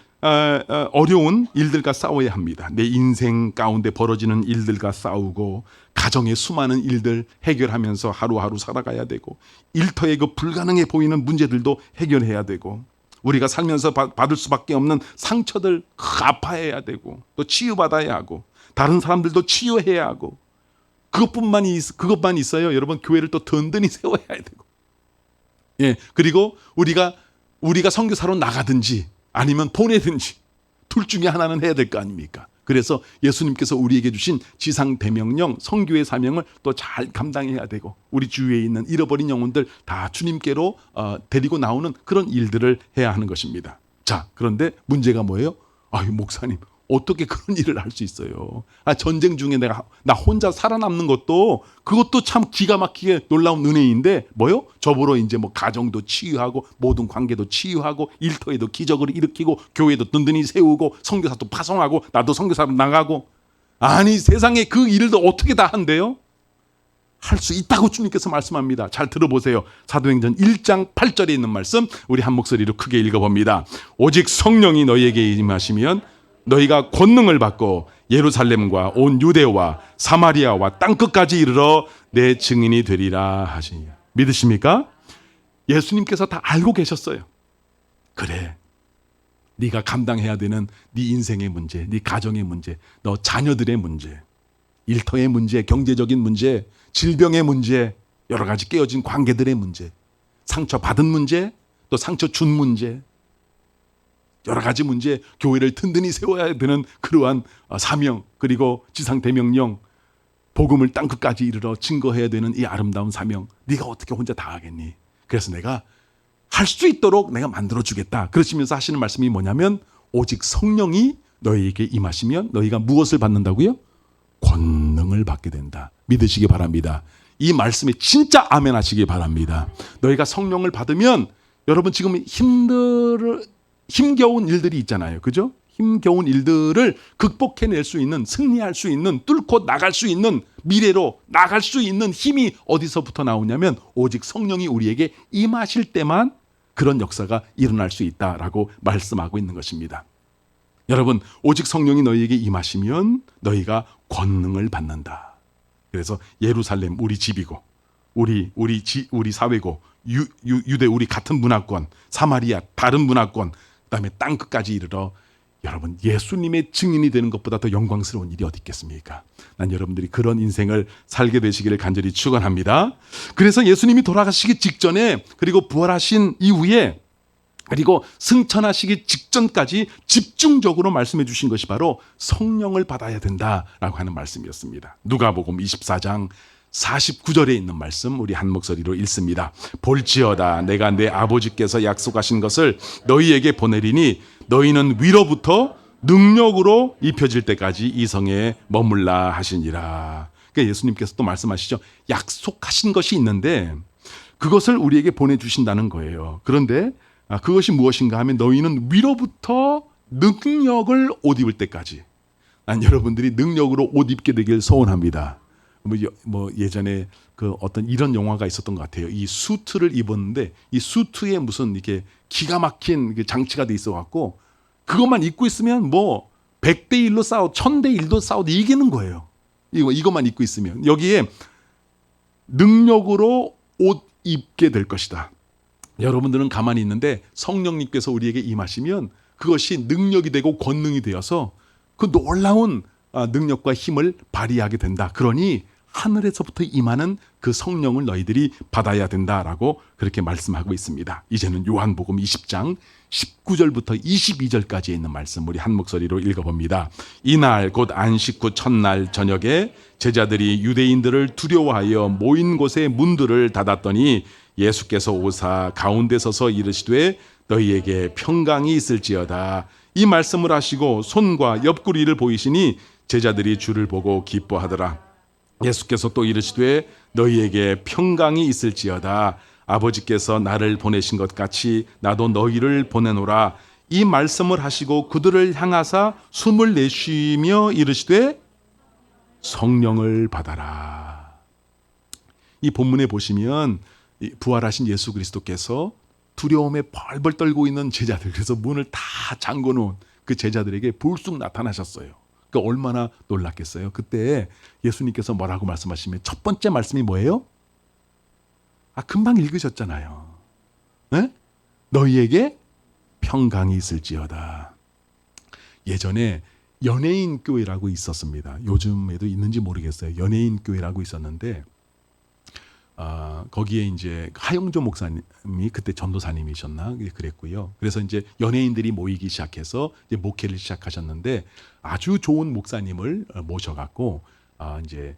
어려운 일들과 싸워야 합니다. 내 인생 가운데 벌어지는 일들과 싸우고, 가정의 수많은 일들 해결하면서 하루하루 살아가야 되고, 일터의 그 불가능해 보이는 문제들도 해결해야 되고, 우리가 살면서 받을 수밖에 없는 상처들 아파해야 되고, 또 치유받아야 하고, 다른 사람들도 치유해야 하고, 그것만 있어요. 여러분, 교회를 또 든든히 세워야 되고, 예, 그리고 우리가 선교사로 나가든지 아니면 보내든지 둘 중에 하나는 해야 될 거 아닙니까? 그래서 예수님께서 우리에게 주신 지상 대명령, 선교의 사명을 또 잘 감당해야 되고, 우리 주위에 있는 잃어버린 영혼들 다 주님께로 데리고 나오는 그런 일들을 해야 하는 것입니다. 자, 그런데 문제가 뭐예요? 아유, 목사님, 어떻게 그런 일을 할 수 있어요? 전쟁 중에 나 혼자 살아남는 그것도 참 기가 막히게 놀라운 은혜인데, 뭐요? 저보러 이제 가정도 치유하고 모든 관계도 치유하고 일터에도 기적을 일으키고 교회도 든든히 세우고 선교사도 파송하고 나도 선교사로 나가고, 아니 세상에 그 일도 어떻게 다 한대요? 할 수 있다고 주님께서 말씀합니다. 잘 들어보세요. 사도행전 1장 8절에 있는 말씀, 우리 한 목소리로 크게 읽어봅니다. 오직 성령이 너희에게 임하시면 너희가 권능을 받고 예루살렘과 온 유대와 사마리아와 땅끝까지 이르러 내 증인이 되리라 하시니. 믿으십니까? 예수님께서 다 알고 계셨어요. 그래, 네가 감당해야 되는 네 인생의 문제, 네 가정의 문제, 너 자녀들의 문제, 일터의 문제, 경제적인 문제, 질병의 문제, 여러 가지 깨어진 관계들의 문제, 상처받은 문제, 또 상처 준 문제, 여러 가지 문제, 교회를 든든히 세워야 되는 그러한 사명, 그리고 지상 대명령, 복음을 땅끝까지 이르러 증거해야 되는 이 아름다운 사명, 네가 어떻게 혼자 다 하겠니? 그래서 내가 할 수 있도록 내가 만들어주겠다. 그러시면서 하시는 말씀이 뭐냐면 오직 성령이 너희에게 임하시면 너희가 무엇을 받는다고요? 권능을 받게 된다. 믿으시기 바랍니다. 이 말씀에 진짜 아멘 하시기 바랍니다. 너희가 성령을 받으면 여러분 지금 힘겨운 일들이 있잖아요. 그죠? 힘겨운 일들을 극복해낼 수 있는, 승리할 수 있는, 뚫고 나갈 수 있는, 미래로 나갈 수 있는 힘이 어디서부터 나오냐면 오직 성령이 우리에게 임하실 때만 그런 역사가 일어날 수 있다라고 말씀하고 있는 것입니다. 여러분, 오직 성령이 너희에게 임하시면 너희가 권능을 받는다. 그래서 예루살렘 우리 집이고 우리 사회고 유대 우리 같은 문화권, 사마리아 다른 문화권, 그다음에 땅 끝까지 이르러 여러분 예수님의 증인이 되는 것보다 더 영광스러운 일이 어디 있겠습니까? 난 여러분들이 그런 인생을 살게 되시기를 간절히 축원합니다. 그래서 예수님이 돌아가시기 직전에 그리고 부활하신 이후에 그리고 승천하시기 직전까지 집중적으로 말씀해 주신 것이 바로 성령을 받아야 된다라고 하는 말씀이었습니다. 누가복음 24장 49절에 있는 말씀 우리 한 목소리로 읽습니다. 볼지어다 내가 내 아버지께서 약속하신 것을 너희에게 보내리니 너희는 위로부터 능력으로 입혀질 때까지 이 성에 머물라 하시니라. 그러니까 예수님께서 또 말씀하시죠. 약속하신 것이 있는데 그것을 우리에게 보내주신다는 거예요. 그런데 그것이 무엇인가 하면 너희는 위로부터 능력을 옷 입을 때까지. 난 여러분들이 능력으로 옷 입게 되길 소원합니다. 예전에 그 어떤 이런 영화가 있었던 것 같아요. 이 수트를 입었는데 이 수트에 무슨 이렇게 기가 막힌 장치가 돼 있어 갖고 그것만 입고 있으면 100대 1로 싸워 1000대 1도 싸워도 이기는 거예요. 이것만 입고 있으면 여기에 능력으로 옷 입게 될 것이다. 여러분들은 가만히 있는데 성령님께서 우리에게 임하시면 그것이 능력이 되고 권능이 되어서 그 놀라운 능력과 힘을 발휘하게 된다. 그러니 하늘에서부터 임하는 그 성령을 너희들이 받아야 된다라고 그렇게 말씀하고 있습니다. 이제는 요한복음 20장 19절부터 22절까지 있는 말씀 우리 한 목소리로 읽어봅니다. 이날 곧 안식 후 첫날 저녁에 제자들이 유대인들을 두려워하여 모인 곳의 문들을 닫았더니 예수께서 오사 가운데 서서 이르시되 너희에게 평강이 있을지어다. 이 말씀을 하시고 손과 옆구리를 보이시니 제자들이 주를 보고 기뻐하더라. 예수께서 또 이르시되 너희에게 평강이 있을지어다. 아버지께서 나를 보내신 것 같이 나도 너희를 보내노라. 이 말씀을 하시고 그들을 향하사 숨을 내쉬며 이르시되 성령을 받아라. 이 본문에 보시면 부활하신 예수 그리스도께서 두려움에 벌벌 떨고 있는 제자들, 그래서 문을 다 잠궈 놓은 그 제자들에게 불쑥 나타나셨어요. 그러니까 얼마나 놀랐겠어요. 그때 예수님께서 뭐라고 말씀하시면 첫 번째 말씀이 뭐예요? 금방 읽으셨잖아요. 네? 너희에게 평강이 있을지어다. 예전에 연예인 교회라고 있었습니다. 요즘에도 있는지 모르겠어요. 연예인 교회라고 있었는데 거기에 이제 하용조 목사님이 그때 전도사님이셨나 그랬고요. 그래서 이제 연예인들이 모이기 시작해서 이제 목회를 시작하셨는데 아주 좋은 목사님을 모셔갖고 이제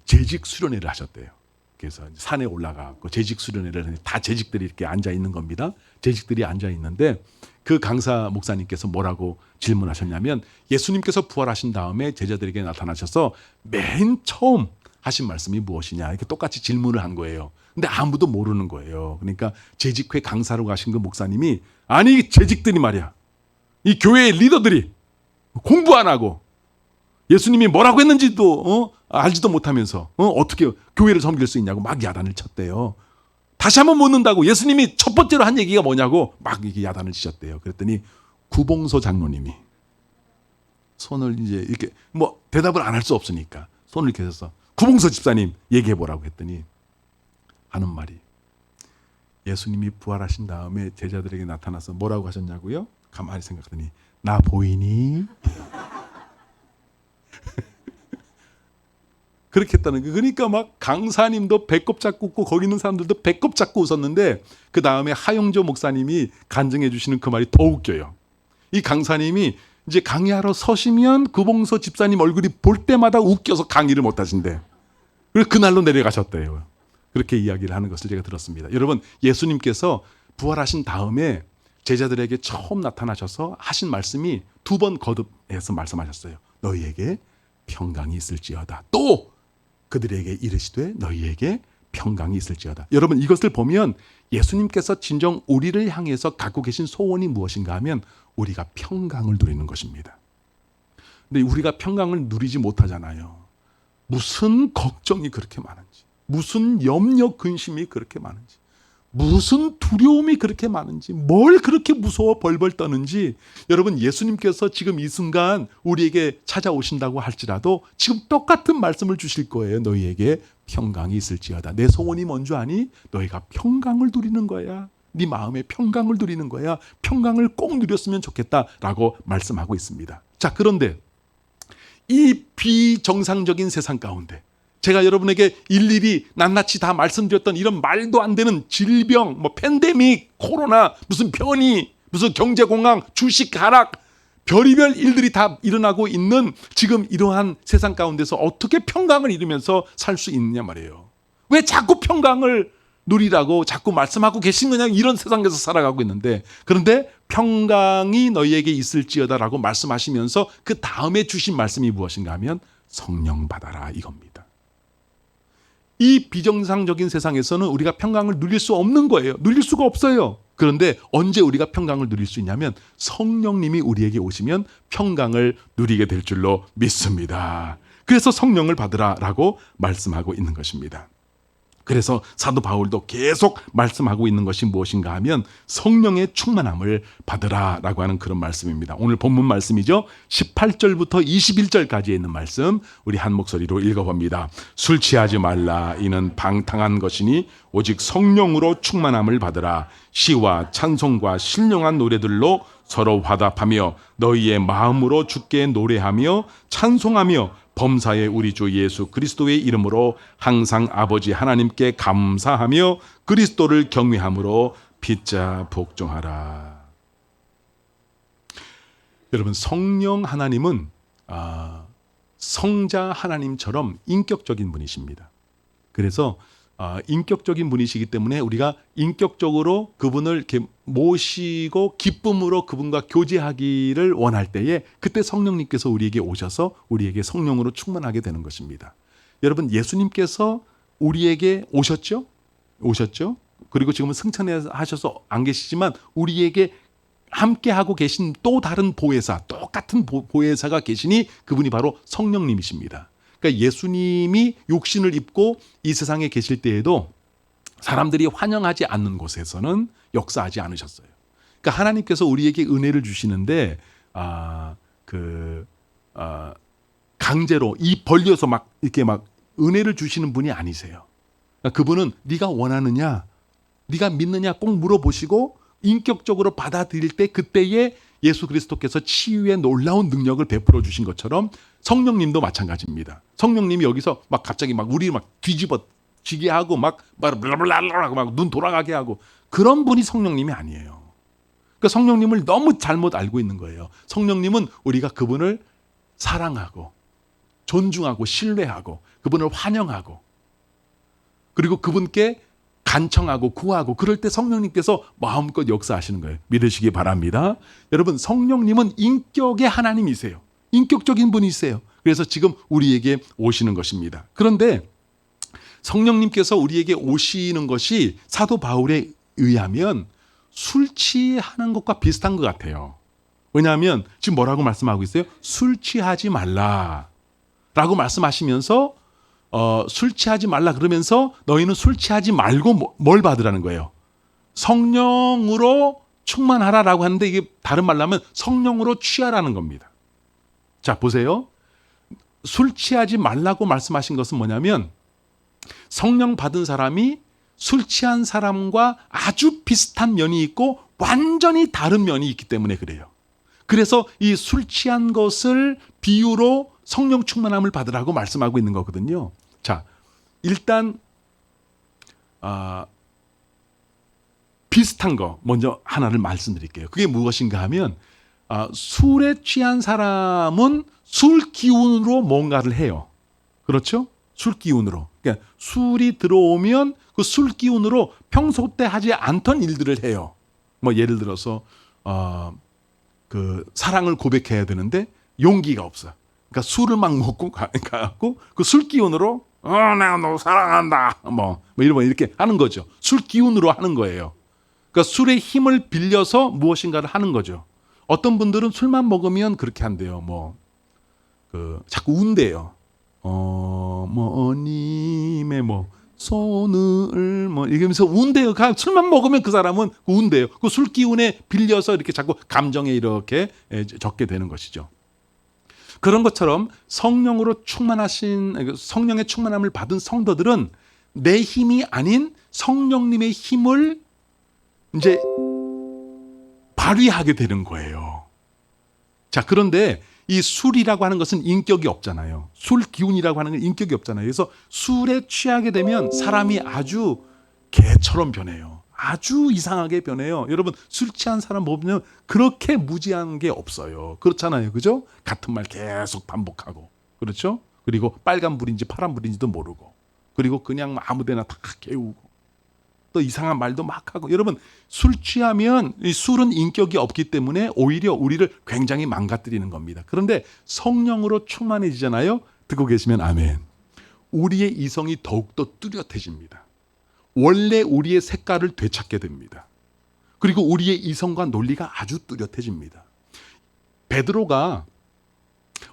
재직 수련회를 하셨대요. 그래서 산에 올라가고 재직 수련회를 하는데 다 재직들이 이렇게 앉아 있는 겁니다. 재직들이 앉아 있는데 그 강사 목사님께서 뭐라고 질문하셨냐면 예수님께서 부활하신 다음에 제자들에게 나타나셔서 맨 처음 하신 말씀이 무엇이냐 이렇게 똑같이 질문을 한 거예요. 근데 아무도 모르는 거예요. 그러니까 재직회 강사로 가신 그 목사님이 아니 재직들이 말이야 이 교회의 리더들이 공부 안 하고 예수님이 뭐라고 했는지도 알지도 못하면서 어떻게 교회를 섬길 수 있냐고 막 야단을 쳤대요. 다시 한번 묻는다고 예수님이 첫 번째로 한 얘기가 뭐냐고 막 이렇게 야단을 치셨대요. 그랬더니 구봉서 장로님이 손을 이제 이렇게 대답을 안 할 수 없으니까 손을 이렇게 해서 구봉서 집사님 얘기해 보라고 했더니 하는 말이 예수님이 부활하신 다음에 제자들에게 나타나서 뭐라고 하셨냐고요? 가만히 생각하더니 나 보이니? 그렇게 했다는 거예요. 그러니까 막 강사님도 배꼽 잡고 웃고 거기 있는 사람들도 배꼽 잡고 웃었는데 그 다음에 하용조 목사님이 간증해 주시는 그 말이 더 웃겨요. 이 강사님이 이제 강의하러 서시면 구봉서 집사님 얼굴이 볼 때마다 웃겨서 강의를 못 하신대. 그래서 그날로 내려가셨대요. 그렇게 이야기를 하는 것을 제가 들었습니다. 여러분 예수님께서 부활하신 다음에 제자들에게 처음 나타나셔서 하신 말씀이 두 번 거듭해서 말씀하셨어요. 너희에게 평강이 있을지어다. 또 그들에게 이르시되 너희에게 평강이 있을지어다. 여러분, 이것을 보면 예수님께서 진정 우리를 향해서 갖고 계신 소원이 무엇인가 하면 우리가 평강을 누리는 것입니다. 근데 우리가 평강을 누리지 못하잖아요. 무슨 걱정이 그렇게 많은지, 무슨 염려 근심이 그렇게 많은지, 무슨 두려움이 그렇게 많은지, 뭘 그렇게 무서워 벌벌 떠는지. 여러분, 예수님께서 지금 이 순간 우리에게 찾아오신다고 할지라도 지금 똑같은 말씀을 주실 거예요. 너희에게 평강이 있을지어다. 내 소원이 뭔 줄 아니? 너희가 평강을 누리는 거야. 네 마음에 평강을 누리는 거야. 평강을 꼭 누렸으면 좋겠다라고 말씀하고 있습니다. 자, 그런데 이 비정상적인 세상 가운데 제가 여러분에게 일일이 낱낱이 다 말씀드렸던 이런 말도 안 되는 질병, 팬데믹, 코로나, 무슨 변이, 무슨 경제공황, 주식 하락, 별의별 일들이 다 일어나고 있는 지금 이러한 세상 가운데서 어떻게 평강을 이루면서 살 수 있느냐 말이에요. 왜 자꾸 평강을 누리라고 자꾸 말씀하고 계신 거냐, 이런 세상에서 살아가고 있는데. 그런데 평강이 너희에게 있을지어다라고 말씀하시면서 그 다음에 주신 말씀이 무엇인가 하면 성령 받아라, 이겁니다. 이 비정상적인 세상에서는 우리가 평강을 누릴 수 없는 거예요. 누릴 수가 없어요. 그런데 언제 우리가 평강을 누릴 수 있냐면 성령님이 우리에게 오시면 평강을 누리게 될 줄로 믿습니다. 그래서 성령을 받으라라고 말씀하고 있는 것입니다. 그래서 사도 바울도 계속 말씀하고 있는 것이 무엇인가 하면 성령의 충만함을 받으라라고 하는 그런 말씀입니다. 오늘 본문 말씀이죠. 18절부터 21절까지에 있는 말씀 우리 한 목소리로 읽어봅니다. 술 취하지 말라. 이는 방탕한 것이니 오직 성령으로 충만함을 받으라. 시와 찬송과 신령한 노래들로 서로 화답하며 너희의 마음으로 주께 노래하며 찬송하며 범사의 우리 주 예수 그리스도의 이름으로 항상 아버지 하나님께 감사하며 그리스도를 경외함으로 빚자 복종하라. 여러분, 성령 하나님은 성자 하나님처럼 인격적인 분이십니다. 그래서 인격적인 분이시기 때문에 우리가 인격적으로 그분을 이렇게 모시고 기쁨으로 그분과 교제하기를 원할 때에 그때 성령님께서 우리에게 오셔서 우리에게 성령으로 충만하게 되는 것입니다. 여러분, 예수님께서 우리에게 오셨죠? 그리고 지금은 승천하셔서 안 계시지만 우리에게 함께하고 계신 또 다른 보혜사, 똑같은 보혜사가 계시니 그분이 바로 성령님이십니다. 그러니까 예수님이 육신을 입고 이 세상에 계실 때에도 사람들이 환영하지 않는 곳에서는 역사하지 않으셨어요. 그러니까 하나님께서 우리에게 은혜를 주시는데 강제로 입 벌려서 막 이렇게 막 은혜를 주시는 분이 아니세요. 그러니까 그분은 네가 원하느냐, 네가 믿느냐 꼭 물어보시고 인격적으로 받아들일 때 그때에 예수 그리스도께서 치유의 놀라운 능력을 베풀어 주신 것처럼 성령님도 마찬가지입니다. 성령님이 여기서 막 갑자기 막 우리 막 뒤집어지게 하고 막 눈 돌아가게 하고 그런 분이 성령님이 아니에요. 그러니까 성령님을 너무 잘못 알고 있는 거예요. 성령님은 우리가 그분을 사랑하고 존중하고 신뢰하고 그분을 환영하고 그리고 그분께 간청하고 구하고 그럴 때 성령님께서 마음껏 역사하시는 거예요. 믿으시기 바랍니다. 여러분, 성령님은 인격의 하나님이세요. 인격적인 분이세요. 그래서 지금 우리에게 오시는 것입니다. 그런데 성령님께서 우리에게 오시는 것이 사도 바울에 의하면 술 취하는 것과 비슷한 것 같아요. 왜냐하면 지금 뭐라고 말씀하고 있어요? 술 취하지 말라라고 말씀하시면서 술 취하지 말라 그러면서 너희는 술 취하지 말고 뭘 받으라는 거예요? 성령으로 충만하라라고 하는데 이게 다른 말로 하면 성령으로 취하라는 겁니다. 자, 보세요. 술 취하지 말라고 말씀하신 것은 뭐냐면 성령 받은 사람이 술 취한 사람과 아주 비슷한 면이 있고 완전히 다른 면이 있기 때문에 그래요. 그래서 이 술 취한 것을 비유로 성령 충만함을 받으라고 말씀하고 있는 거거든요. 자, 일단 비슷한 거 먼저 하나를 말씀드릴게요. 그게 무엇인가 하면 술에 취한 사람은 술 기운으로 뭔가를 해요. 그렇죠? 술 기운으로. 그러니까 술이 들어오면 그 술 기운으로 평소 때 하지 않던 일들을 해요. 뭐 예를 들어서 그 사랑을 고백해야 되는데 용기가 없어. 그러니까 술을 막 먹고 가고 그 술 기운으로 내가 너 사랑한다. 뭐 이렇게 하는 거죠. 술 기운으로 하는 거예요. 그러니까 술의 힘을 빌려서 무엇인가를 하는 거죠. 어떤 분들은 술만 먹으면 그렇게 한대요. 자꾸 운대요. 어님의 손을 이러면서 운대요. 술만 먹으면 그 사람은 운대요. 그 술 기운에 빌려서 이렇게 자꾸 감정에 이렇게 적게 되는 것이죠. 그런 것처럼 성령으로 충만하신 성령의 충만함을 받은 성도들은 내 힘이 아닌 성령님의 힘을 이제 발휘하게 되는 거예요. 자, 그런데 이 술이라고 하는 것은 인격이 없잖아요. 술 기운이라고 하는 건 인격이 없잖아요. 그래서 술에 취하게 되면 사람이 아주 개처럼 변해요. 아주 이상하게 변해요. 여러분, 술 취한 사람 보면 그렇게 무지한 게 없어요. 그렇잖아요. 그죠? 같은 말 계속 반복하고. 그렇죠? 그리고 빨간불인지 파란불인지도 모르고. 그리고 그냥 아무 데나 다 개우고. 또 이상한 말도 막 하고. 여러분, 술 취하면 이 술은 인격이 없기 때문에 오히려 우리를 굉장히 망가뜨리는 겁니다. 그런데 성령으로 충만해지잖아요. 듣고 계시면 아멘. 우리의 이성이 더욱더 뚜렷해집니다. 원래 우리의 색깔을 되찾게 됩니다. 그리고 우리의 이성과 논리가 아주 뚜렷해집니다. 베드로가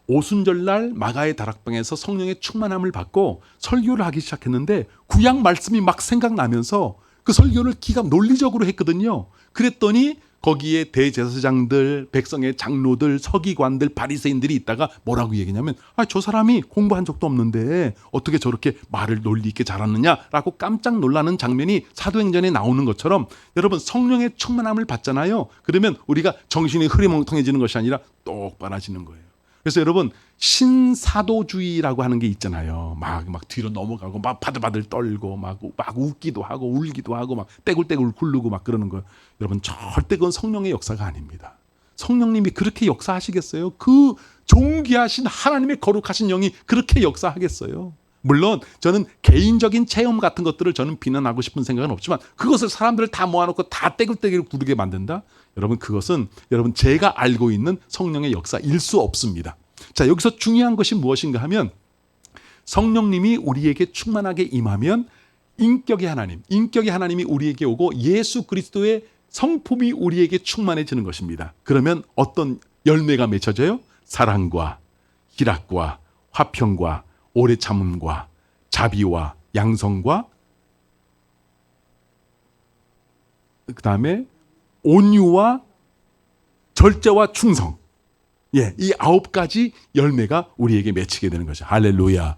오순절날 마가의 다락방에서 성령의 충만함을 받고 설교를 하기 시작했는데 구약 말씀이 막 생각나면서 그 설교를 기가 논리적으로 했거든요. 그랬더니 거기에 대제사장들, 백성의 장로들, 서기관들, 바리새인들이 있다가 뭐라고 얘기냐면 저 사람이 공부한 적도 없는데 어떻게 저렇게 말을 논리 있게 잘하느냐라고 깜짝 놀라는 장면이 사도행전에 나오는 것처럼 여러분 성령의 충만함을 받잖아요. 그러면 우리가 정신이 흐리멍텅해지는 것이 아니라 똑바라지는 거예요. 그래서 여러분 신사도주의라고 하는 게 있잖아요. 막 뒤로 넘어가고 막 바들바들 떨고 막 웃기도 하고 울기도 하고 막 떼굴떼굴 굴르고 막 그러는 거예요. 여러분 절대 그건 성령의 역사가 아닙니다. 성령님이 그렇게 역사하시겠어요? 그 존귀하신 하나님의 거룩하신 영이 그렇게 역사하겠어요? 물론 저는 개인적인 체험 같은 것들을 저는 비난하고 싶은 생각은 없지만 그것을 사람들을 다 모아놓고 다 떼굴떼굴 구르게 만든다? 여러분 그것은 여러분 제가 알고 있는 성령의 역사일 수 없습니다. 자, 여기서 중요한 것이 무엇인가 하면 성령님이 우리에게 충만하게 임하면 인격의 하나님이 우리에게 오고 예수 그리스도의 성품이 우리에게 충만해지는 것입니다. 그러면 어떤 열매가 맺혀져요? 사랑과 희락과 화평과 오래 참음과 자비와 양성과 그 다음에 온유와 절제와 충성. 이 9가지 열매가 우리에게 맺히게 되는 거죠. 할렐루야.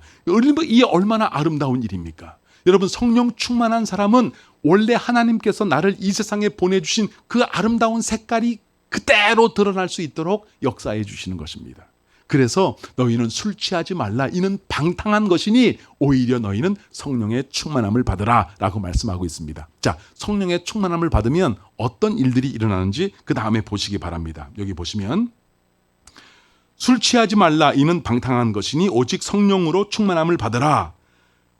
이 얼마나 아름다운 일입니까? 여러분 성령 충만한 사람은 원래 하나님께서 나를 이 세상에 보내주신 그 아름다운 색깔이 그대로 드러날 수 있도록 역사해 주시는 것입니다. 그래서 너희는 술 취하지 말라. 이는 방탕한 것이니 오히려 너희는 성령의 충만함을 받으라 라고 말씀하고 있습니다. 자, 성령의 충만함을 받으면 어떤 일들이 일어나는지 그 다음에 보시기 바랍니다. 여기 보시면 술 취하지 말라. 이는 방탕한 것이니 오직 성령으로 충만함을 받으라.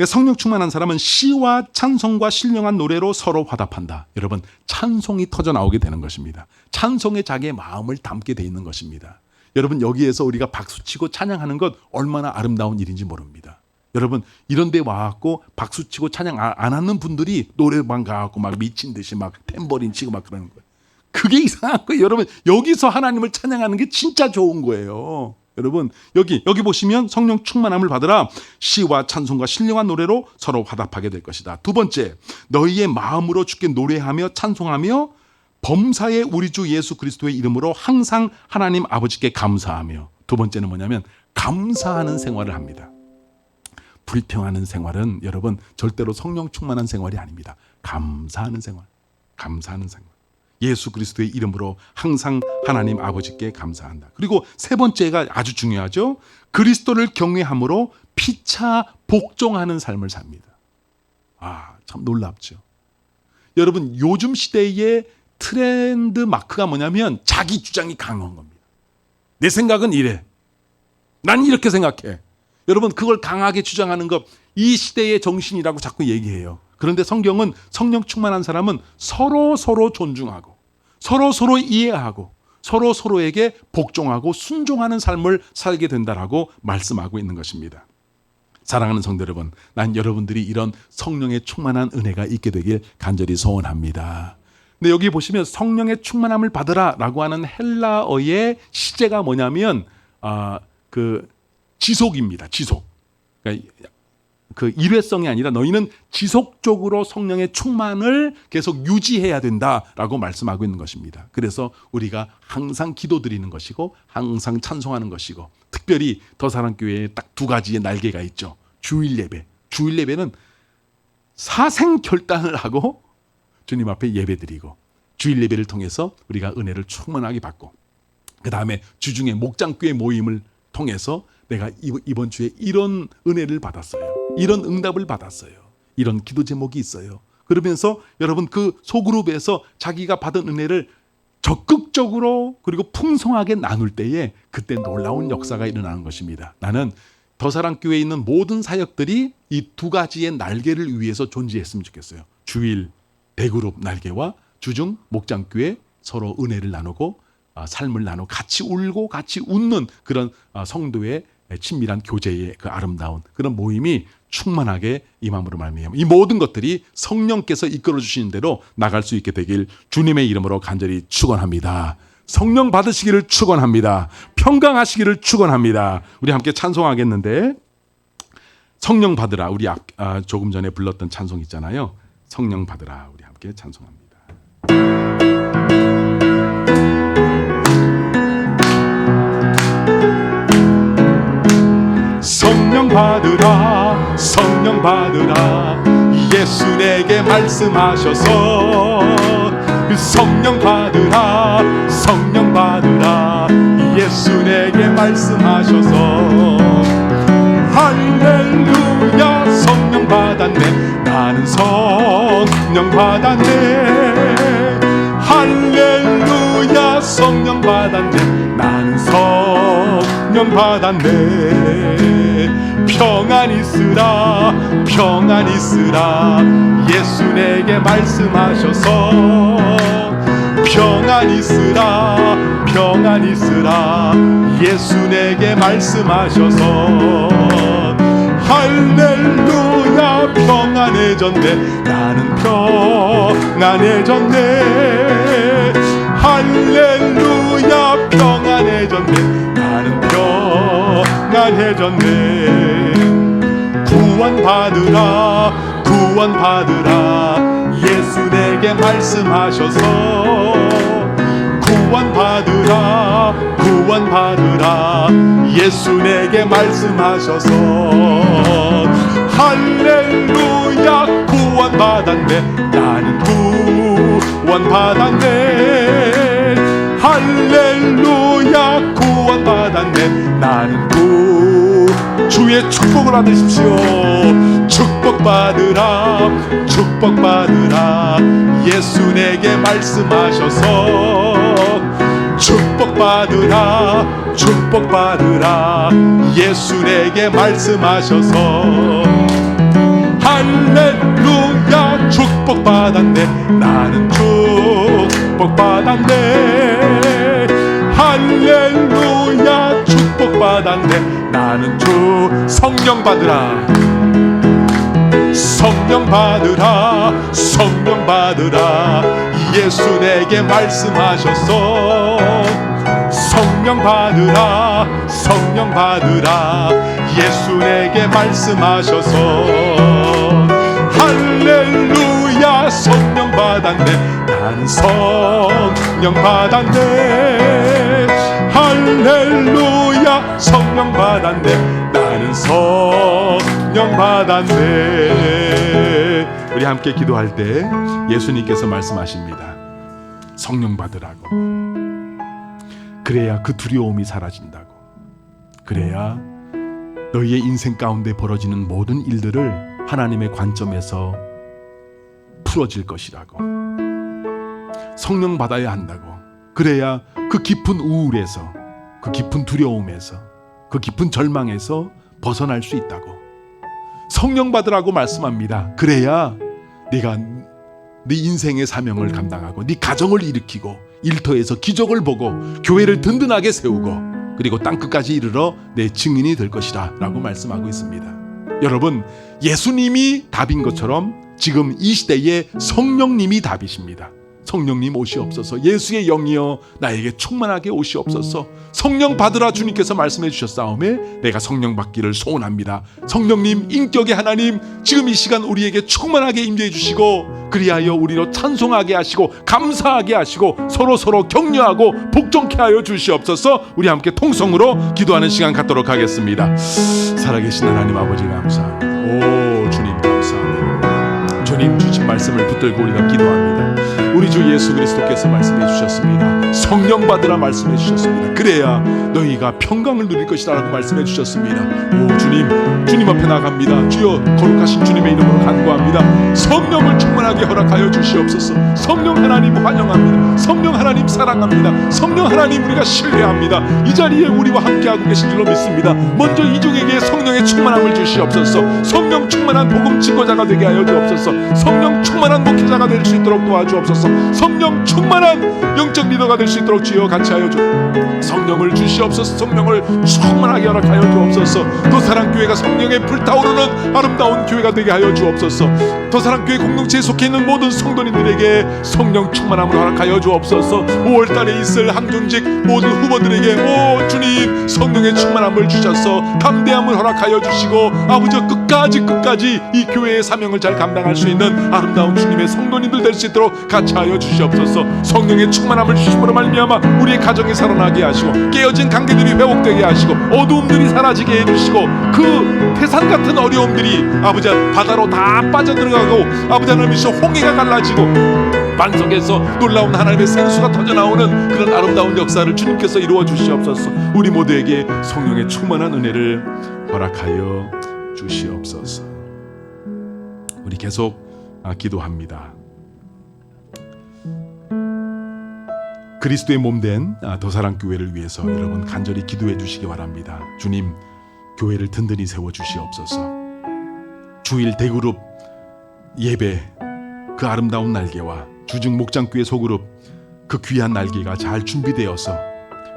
성령 충만한 사람은 시와 찬송과 신령한 노래로 서로 화답한다. 여러분 찬송이 터져 나오게 되는 것입니다. 찬송에 자기의 마음을 담게 돼 있는 것입니다. 여러분 여기에서 우리가 박수치고 찬양하는 것 얼마나 아름다운 일인지 모릅니다. 여러분 이런 데 와갖고 박수치고 찬양 안 하는 분들이 노래방 가갖고 막 미친 듯이 막 탬버린 치고 막 그러는 거예요. 그게 이상한 거예요. 여러분 여기서 하나님을 찬양하는 게 진짜 좋은 거예요. 여러분 여기 보시면 성령 충만함을 받으라. 시와 찬송과 신령한 노래로 서로 화답하게 될 것이다. 두 번째, 너희의 마음으로 주께 노래하며 찬송하며 범사의 우리 주 예수 그리스도의 이름으로 항상 하나님 아버지께 감사하며. 두 번째는 뭐냐면 감사하는 생활을 합니다. 불평하는 생활은 여러분 절대로 성령 충만한 생활이 아닙니다. 감사하는 생활. 예수 그리스도의 이름으로 항상 하나님 아버지께 감사한다. 그리고 세 번째가 아주 중요하죠. 그리스도를 경외함으로 피차 복종하는 삶을 삽니다. 참 놀랍죠. 여러분 요즘 시대의 트렌드 마크가 뭐냐면 자기 주장이 강한 겁니다. 내 생각은 이래. 난 이렇게 생각해. 여러분, 그걸 강하게 주장하는 것, 이 시대의 정신이라고 자꾸 얘기해요. 그런데 성경은 성령 충만한 사람은 서로 존중하고 서로 이해하고 서로에게 복종하고 순종하는 삶을 살게 된다라고 말씀하고 있는 것입니다. 사랑하는 성도 여러분, 난 여러분들이 이런 성령의 충만한 은혜가 있게 되길 간절히 소원합니다. 근데 여기 보시면 성령의 충만함을 받으라라고 하는 헬라어의 시제가 뭐냐면 그 지속입니다. 지속. 그러니까 그 일회성이 아니라 너희는 지속적으로 성령의 충만을 계속 유지해야 된다라고 말씀하고 있는 것입니다. 그래서 우리가 항상 기도드리는 것이고 항상 찬송하는 것이고, 특별히 더사랑교회에 딱 두 가지의 날개가 있죠. 주일 예배. 주일 예배는 사생 결단을 하고 주님 앞에 예배드리고, 주일 예배를 통해서 우리가 은혜를 충만하게 받고, 그 다음에 주중에 목장교회 모임을 통해서 내가 이번 주에 이런 은혜를 받았어요. 이런 응답을 받았어요. 이런 기도 제목이 있어요. 그러면서 여러분 그 소그룹에서 자기가 받은 은혜를 적극적으로 그리고 풍성하게 나눌 때에 그때 놀라운 역사가 일어나는 것입니다. 나는 더사랑교회에 있는 모든 사역들이 이 두 가지의 날개를 위해서 존재했으면 좋겠어요. 주일 대그룹 날개와 주중 목장교회 서로 은혜를 나누고 삶을 나누고 같이 울고 같이 웃는 그런 성도의 친밀한 교제의 그 아름다운 그런 모임이 충만하게 임함으로 말미암아 이 모든 것들이 성령께서 이끌어 주시는 대로 나갈 수 있게 되길 주님의 이름으로 간절히 축원합니다. 성령 받으시기를 축원합니다. 평강하시기를 축원합니다. 우리 함께 찬송하겠는데, 성령 받으라, 우리 조금 전에 불렀던 찬송 있잖아요. 성령 받으라, 우리 함께 찬송합니다. 성령 받으라, 성령 받으라, 예수 내게 말씀하셔서. 성령 받으라, 성령 받으라, 예수 내게 말씀하셔서. 할렐루야, 성령 받았네, 나는 성령 받았네. 할렐루야, 성령 받았네, 나는 성령 받았네. 평안 있으라, 평안 있으라, 예수 내게 말씀하셔서. 평안 있으라, 평안 있으라, 예수 내게 말씀하셔서. 할렐루야, 평안해졌네, 나는 평안해졌네. 할렐루야, 평안해졌네, 나는 평안해졌네. 구원받으라, 구원받으라, 예수 내게 말씀하셔서. 구원받으라, 구원받으라, 예수 내게 말씀하셔서. 할렐루야, 구원받았네, 나는 구원받았네. 할렐루야, 구원받았네, 나는 주의 축복을 받으십시오. 축복받으라, 축복받으라, 예수 내게 말씀하셔서. 축복받으라, 축복받으라, 예수 내게 말씀하셔서. 할렐루야, 축복받았네, 나는 축복받았네. 할렐루야, 축복받았네, 나는 성령 받으라, 성령 받으라, 성령 받으라, 예수 내게 말씀하셔서. 성령 받으라, 성령 받으라, 예수 내게 말씀하셔서. 할렐루야, 성령 받았네, 나는 성령 받았네. 할렐루야, 성령 받았네, 나는 성령 받았네. 우리 함께 기도할 때 예수님께서 말씀하십니다. 성령 받으라고. 그래야 그 두려움이 사라진다고. 그래야 너희의 인생 가운데 벌어지는 모든 일들을 하나님의 관점에서 풀어질 것이라고. 성령 받아야 한다고. 그래야 그 깊은 우울에서, 그 깊은 두려움에서, 그 깊은 절망에서 벗어날 수 있다고. 성령 받으라고 말씀합니다. 그래야 네가 네 인생의 사명을 감당하고 네 가정을 일으키고 일터에서 기적을 보고 교회를 든든하게 세우고 그리고 땅끝까지 이르러 내 증인이 될 것이다 라고 말씀하고 있습니다. 여러분, 예수님이 답인 것처럼 지금 이 시대에 성령님이 답이십니다. 성령님 오시옵소서. 예수의 영이여 나에게 충만하게 오시옵소서. 성령 받으라 주님께서 말씀해 주셨사오매 내가 성령 받기를 소원합니다. 성령님, 인격의 하나님, 지금 이 시간 우리에게 충만하게 임재해 주시고 그리하여 우리로 찬송하게 하시고 감사하게 하시고 서로 격려하고 복종케 하여 주시옵소서. 우리 함께 통성으로 기도하는 시간 갖도록 하겠습니다. 살아계신 하나님 아버지 감사합니다. 오 주님 감사합니다. 주님 주신 말씀을 붙들고 우리가 기도합니다. 우리 주 예수 그리스도께서 말씀해 주셨습니다. 성령 받으라 말씀해 주셨습니다. 그래야 너희가 평강을 누릴 것이다 라고 말씀해 주셨습니다. 오 주님 앞에 나갑니다. 주여 거룩하신 주님의 이름으로 간구합니다. 성령을 충만하게 허락하여 주시옵소서. 성령 하나님 환영합니다. 성령 하나님 사랑합니다. 성령 하나님 우리가 신뢰합니다. 이 자리에 우리와 함께하고 계신 줄로 믿습니다. 먼저 이종에게 성령의 충만함을 주시옵소서. 성령 충만한 복음 증거자가 되게 하여 주옵소서. 성령 충만한 목회자가 될 수 있도록 도와주옵소서. 성령 충만한 영적 리더가 될 수 있도록 주여 같이 하여 주. 성령을 주시옵소서. 성령을 충만하게 허락하여 주옵소서. 도사랑교회가 성령에 불타오르는 아름다운 교회가 되게 하여 주옵소서. 도사랑교회 공동체에 속해 있는 모든 성도님들에게 성령 충만함을 허락하여 주옵소서. 5월달에 있을 항존직 모든 후보들에게 오 주님 성령의 충만함을 주셔서 담대함을 허락하여 주시고 아버지 끝까지 이 교회의 사명을 잘 감당할 수 있는 아름다운 주님의 성도님들 될 수 있도록 같이 하여 주시옵소서. 성령의 충만함을 주심으로 말미암아 우리의 가정이 살아나게 하시고 깨어진 관계들이 회복되게 하시고 어두움들이 사라지게 해주시고 그 태산 같은 어려움들이 아버지 바다로 다 빠져들어가고 아버지 하나님이시여 홍해가 갈라지고 반석에서 놀라운 하나님의 생수가 터져나오는 그런 아름다운 역사를 주님께서 이루어 주시옵소서. 우리 모두에게 성령의 충만한 은혜를 허락하여 주시옵소서. 우리 계속 기도합니다. 그리스도의 몸된 도사랑교회를 위해서 여러분 간절히 기도해 주시기 바랍니다. 주님, 교회를 든든히 세워 주시옵소서. 주일 대그룹 예배 그 아름다운 날개와 주중 목장교회 소그룹 그 귀한 날개가 잘 준비되어서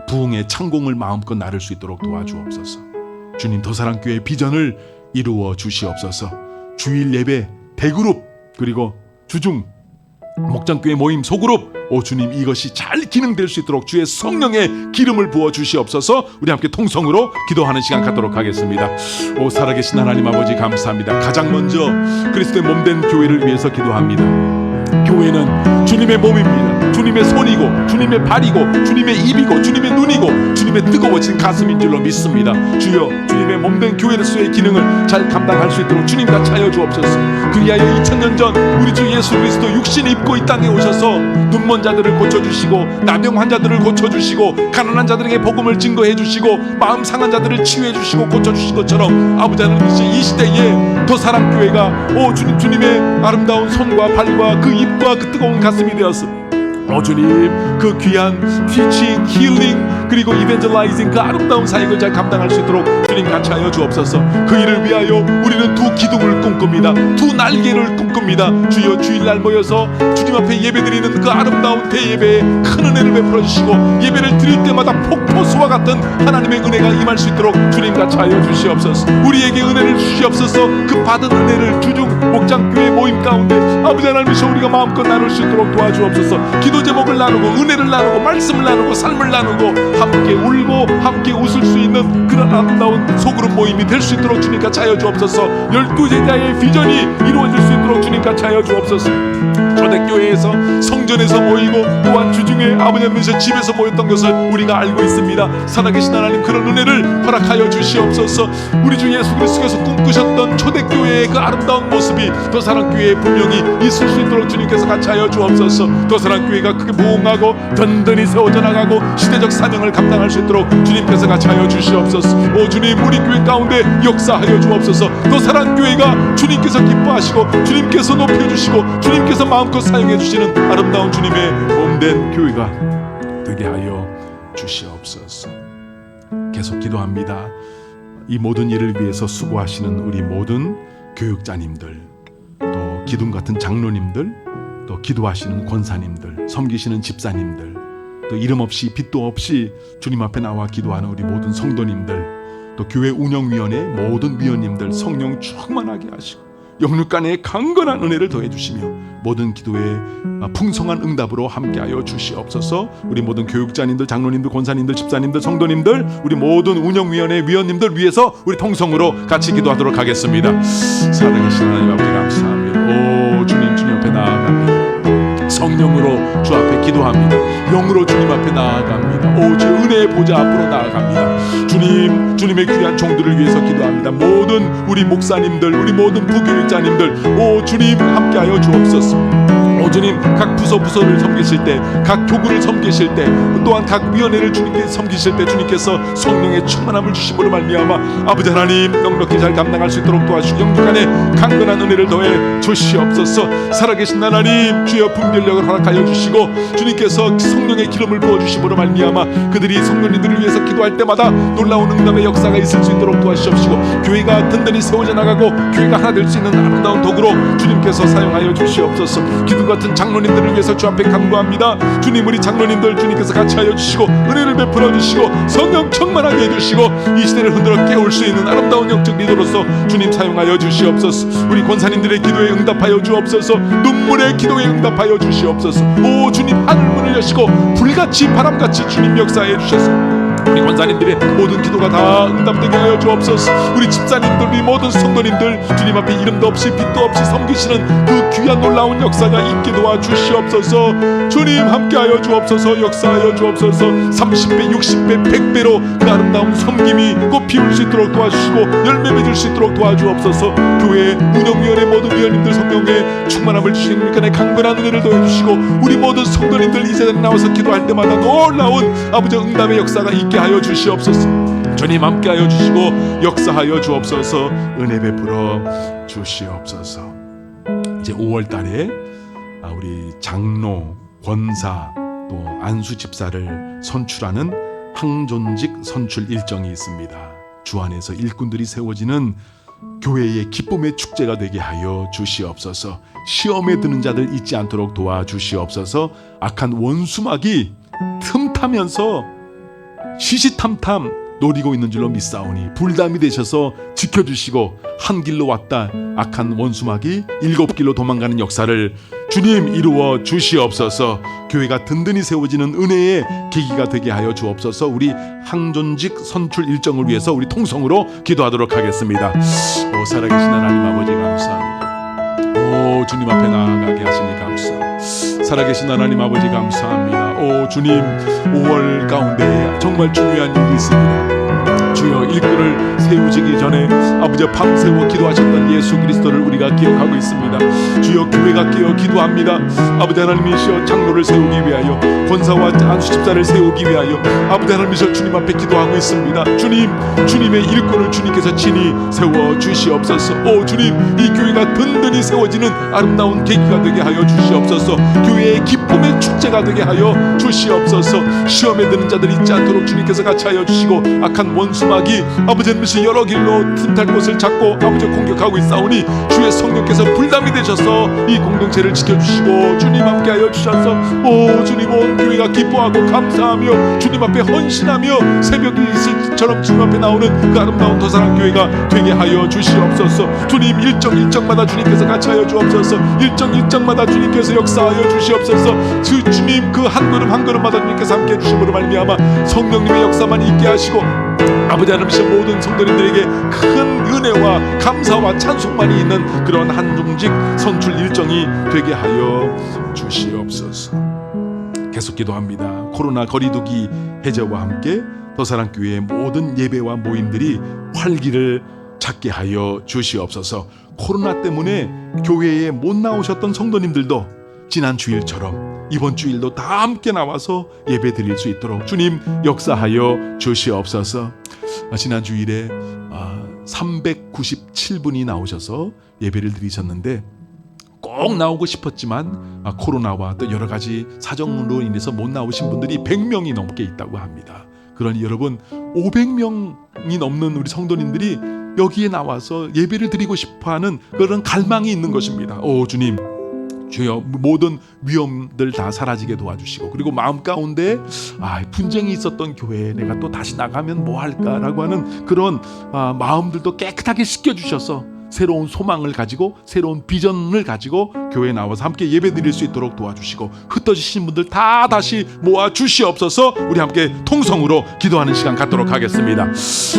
부흥의 창공을 마음껏 나를 수 있도록 도와주옵소서. 주님, 도사랑교회의 비전을 이루어 주시옵소서. 주일 예배 대그룹 그리고 주중 목장교회 모임 소그룹 오 주님 이것이 잘 기능될 수 있도록 주의 성령의 기름을 부어 주시옵소서. 우리 함께 통성으로 기도하는 시간 갖도록 하겠습니다. 오 살아계신 하나님 아버지 감사합니다. 가장 먼저 그리스도의 몸된 교회를 위해서 기도합니다. 교회는 주님의 몸입니다. 주님의 손이고 주님의 발이고 주님의 입이고 주님의 눈이고 주님의 뜨거워진 가슴인 줄로 믿습니다. 주여 주님의 몸된 교회로서의 기능을 잘 감당할 수 있도록 주님 같이 하여 주옵소서. 그리하여 2000년 전 우리 주 예수 그리스도 육신 입고 이 땅에 오셔서 눈먼 자들을 고쳐주시고 나병 환자들을 고쳐주시고 가난한 자들에게 복음을 증거해 주시고 마음 상한 자들을 치유해 주시고 고쳐주신 것처럼 아버지 하나님 이 시대에 도사랑교회가 오 주님의 아름다운 손과 발과 그 입과 그 뜨거운 가슴이 되었어. 오 주님 그 귀한 티칭, 힐링 그리고 이벤젤라이징 그 아름다운 사역을 잘 감당할 수 있도록 주님 같이 하여 주옵소서. 그 일을 위하여 우리는 두 기둥을 꿈꿉니다. 두 날개를 꿈꿉니다. 주여 주일날 모여서 주님 앞에 예배드리는 그 아름다운 대예배에 큰 은혜를 베풀어 주시고 예배를 드릴 때마다 폭포수와 같은 하나님의 은혜가 임할 수 있도록 주님 같이 하여 주시옵소서. 우리에게 은혜를 주시옵소서. 그 받은 은혜를 주중 목장교회 모임 가운데 아버지 하나님이시여 우리가 마음껏 나눌 수 있도록 도와주옵소서. 기도 제목을 나누고 은혜를 나누고 말씀을 나누고 삶을 나누고 함께 울고 함께 웃을 수 있는 그런 아름다운 소그룹 모임이 될 수 있도록 주님 같이 하여 주옵소서. 12제자의 비전이 이루어질 수 있도록 주님 같이 하여 주옵소서. 초대교회에서 성전에서 모이고 또한 주중에 아버지 하나님께서 집에서 모였던 것을 우리가 알고 있습니다. 살아계신 하나님 그런 은혜를 허락하여 주시옵소서. 우리 주 예수 그리스도께서 꿈꾸셨던 초대교회의 그 아름다운 모습이 도사랑교회에 분명히 있을 수 있도록 주님께서 같이 하여 주옵소서. 도사랑교회가 크게 부흥하고 든든히 세워져 나가고 시대적 사명을 감당할 수 있도록 주님께서 같이 하여 주시옵소서. 오 주님 우리 교회 가운데 역사하여 주옵소서. 도사랑교회가 주님께서 기뻐하시고 주님께서 높여주시고 주님께서 마음껏 사용해 주시는 아름다운 주님의 몸된 교회가 되게 하여 주시옵소서. 계속 기도합니다. 이 모든 일을 위해서 수고하시는 우리 모든 교육자님들, 또 기둥 같은 장로님들, 또 기도하시는 권사님들, 섬기시는 집사님들, 또 이름 없이 빛도 없이 주님 앞에 나와 기도하는 우리 모든 성도님들, 또 교회 운영위원회 모든 위원님들 성령 충만하게 하시고 영육간의 강건한 은혜를 더해 주시며 모든 기도에 풍성한 응답으로 함께하여 주시옵소서. 우리 모든 교육자님들, 장로님들, 권사님들, 집사님들, 성도님들, 우리 모든 운영위원회 위원님들 위해서 우리 통성으로 같이 기도하도록 하겠습니다. 살아계신 하나님 아버지 감사합니다. 오 주님, 주님 앞에 나아갑니다. 성령으로 주 앞에 기도합니다. 영으로 주님 앞에 나아갑니다. 오 주의 은혜의 보좌 앞으로 나아갑니다. 주님, 주님의 귀한 종들을 위해서 기도합니다. 모든 우리 목사님들, 우리 모든 부교육자님들, 오 주님 함께하여 주옵소서. 오 주님, 각 부서를 섬기실 때, 각 교구를 섬기실 때, 또한 각 위원회를 주님께 섬기실 때 주님께서 성령의 충만함을 주심으로 말미암아 아버지 하나님 넉넉히 잘 감당할 수 있도록 도와주시고 영육간에 강건한 은혜를 더해 주시옵소서. 살아계신 하나님 주여 분별력을 허락하여 주시고 주님께서 성령의 기름을 부어주심으로 말미암아 그들이 성도님들을 위해서 기도할 때마다 놀라운 응답의 역사가 있을 수 있도록 도와주시옵시고 교회가 든든히 세워져 나가고 교회가 하나 될 수 있는 아름다운 도구로 주님께서 사용하여 주시옵소서. 기둥 같은 장로님들을 위해서 주 앞에 간구합니다. 주님, 우리 장로님들 주님께서 같이 하여 주시고 은혜를 베풀어 주시고 성령 충만하게 해주시고 이 시대를 흔들어 깨울 수 있는 아름다운 영적 리더로서 주님 사용하여 주시옵소서. 우리 권사님들의 기도에 응답하여 주옵소서. 눈물의 기도에 응답하여 주시옵소서. 오 주님, 하늘문을 여시고 불같이 바람같이 주님 역사해 주셔서 우리 권사님들의 모든 기도가 다 응답되게 하여 주옵소서. 우리 집사님들, 우리 모든 성도님들 주님 앞에 이름도 없이 빛도 없이 섬기시는 그 귀한 놀라운 역사가 있게 도와주시옵소서. 주님 함께하여 주옵소서. 역사하여 주옵소서. 30배, 60배, 100배로 그 아름다운 섬김이 꽃 피울 수 있도록 도와주시고 열매 맺을 수 있도록 도와주옵소서. 교회 운영위원회 모든 위원님들 성령의 충만함을 주시는 일간의 강건한 은혜를 더해주시고 우리 모든 성도님들 이 세상에 나와서 기도할 때마다 놀라운 아버지 응답의 역사가 있게 하여 주시옵소서. 주님 함께하여 주시고 역사하여 주옵소서. 은혜 베풀어 주시옵소서. 이제 5월 달에 우리 장로, 권사 또 안수 집사를 선출하는 항존직 선출 일정이 있습니다. 주 안에서 일꾼들이 세워지는 교회의 기쁨의 축제가 되게 하여 주시옵소서. 시험에 드는 자들 잊지 않도록 도와주시옵소서. 악한 원수막이 틈타면서 시시탐탐 노리고 있는 줄로 믿사오니 불담이 되셔서 지켜주시고 한 길로 왔다 악한 원수막이 7길로 도망가는 역사를 주님 이루어 주시옵소서. 교회가 든든히 세워지는 은혜의 계기가 되게 하여 주옵소서. 우리 항존직 선출 일정을 위해서 우리 통성으로 기도하도록 하겠습니다. 오 살아계신 하나님 아버지 감사합니다. 오 주님 앞에 나아가게 하시니 감사합니다. 살아계신 하나님 아버지 감사합니다. 오 주님, 5월 가운데 정말 중요한 일이 있습니다. 주여, 일꾼을 세우시기 전에 아버지 밤새워 기도하셨던 예수 그리스도를 우리가 기억하고 있습니다. 주여, 교회가 깨어 기도합니다. 아버지 하나님이시여, 장로를 세우기 위하여, 권사와 안수 집사를 세우기 위하여 아버지 하나님이시여 주님 앞에 기도하고 있습니다. 주님, 주님의 일꾼을 주님께서 친히 세워 주시옵소서. 오 주님, 이 교회가 든든히 세워지는 아름다운 계기가 되게 하여 주시옵소서. 교회의 기쁨의 축제가 되게 하여 주시옵소서. 시험에 드는 자들 잊지 않도록 주님께서 같이 하여 주시고 악한 원수막이 아버지 하나님이시여 여러 길로 틈탈 곳을 잡고 아버지 공격하고 있사오니 주의 성령께서 불담이 되셔서 이 공동체를 지켜주시고 주님 함께하여 주셔서 오 주님, 온 교회가 기뻐하고 감사하며 주님 앞에 헌신하며 새벽이 있을처럼 주님 앞에 나오는 그 아름다운 도사랑 교회가 되게 하여 주시옵소서. 주님, 일정마다 주님께서 같이 하여 주옵소서. 일정마다 주님께서 역사하여 주시옵소서. 주님, 그 한 걸음 한 걸음마다 주님께서 함께 해주심으로 말미암아 성령님의 역사만 있게 하시고 아버지 하나님이신 모든 성도님들에게 큰 은혜와 감사와 찬송만이 있는 그런 한종직 선출 일정이 되게 하여 주시옵소서. 계속 기도합니다. 코로나 거리두기 해제와 함께 더사랑교회의 모든 예배와 모임들이 활기를 찾게 하여 주시옵소서. 코로나 때문에 교회에 못 나오셨던 성도님들도 지난 주일처럼 이번 주일도 다 함께 나와서 예배 드릴 수 있도록 주님 역사하여 주시옵소서. 지난 주일에 397분이 나오셔서 예배를 드리셨는데 꼭 나오고 싶었지만 코로나와 또 여러 가지 사정으로 인해서 못 나오신 분들이 100명이 넘게 있다고 합니다. 그러니 여러분 500명이 넘는 우리 성도님들이 여기에 나와서 예배를 드리고 싶어하는 그런 갈망이 있는 것입니다. 오 주님, 주여 모든 위험들 다 사라지게 도와주시고, 그리고 마음 가운데 분쟁이 있었던 교회에 내가 또 다시 나가면 뭐 할까라고 하는 그런 마음들도 깨끗하게 씻겨주셔서 새로운 소망을 가지고 새로운 비전을 가지고 교회에 나와서 함께 예배 드릴 수 있도록 도와주시고, 흩어지신 분들 다 다시 모아 주시옵소서. 우리 함께 통성으로 기도하는 시간 갖도록 하겠습니다.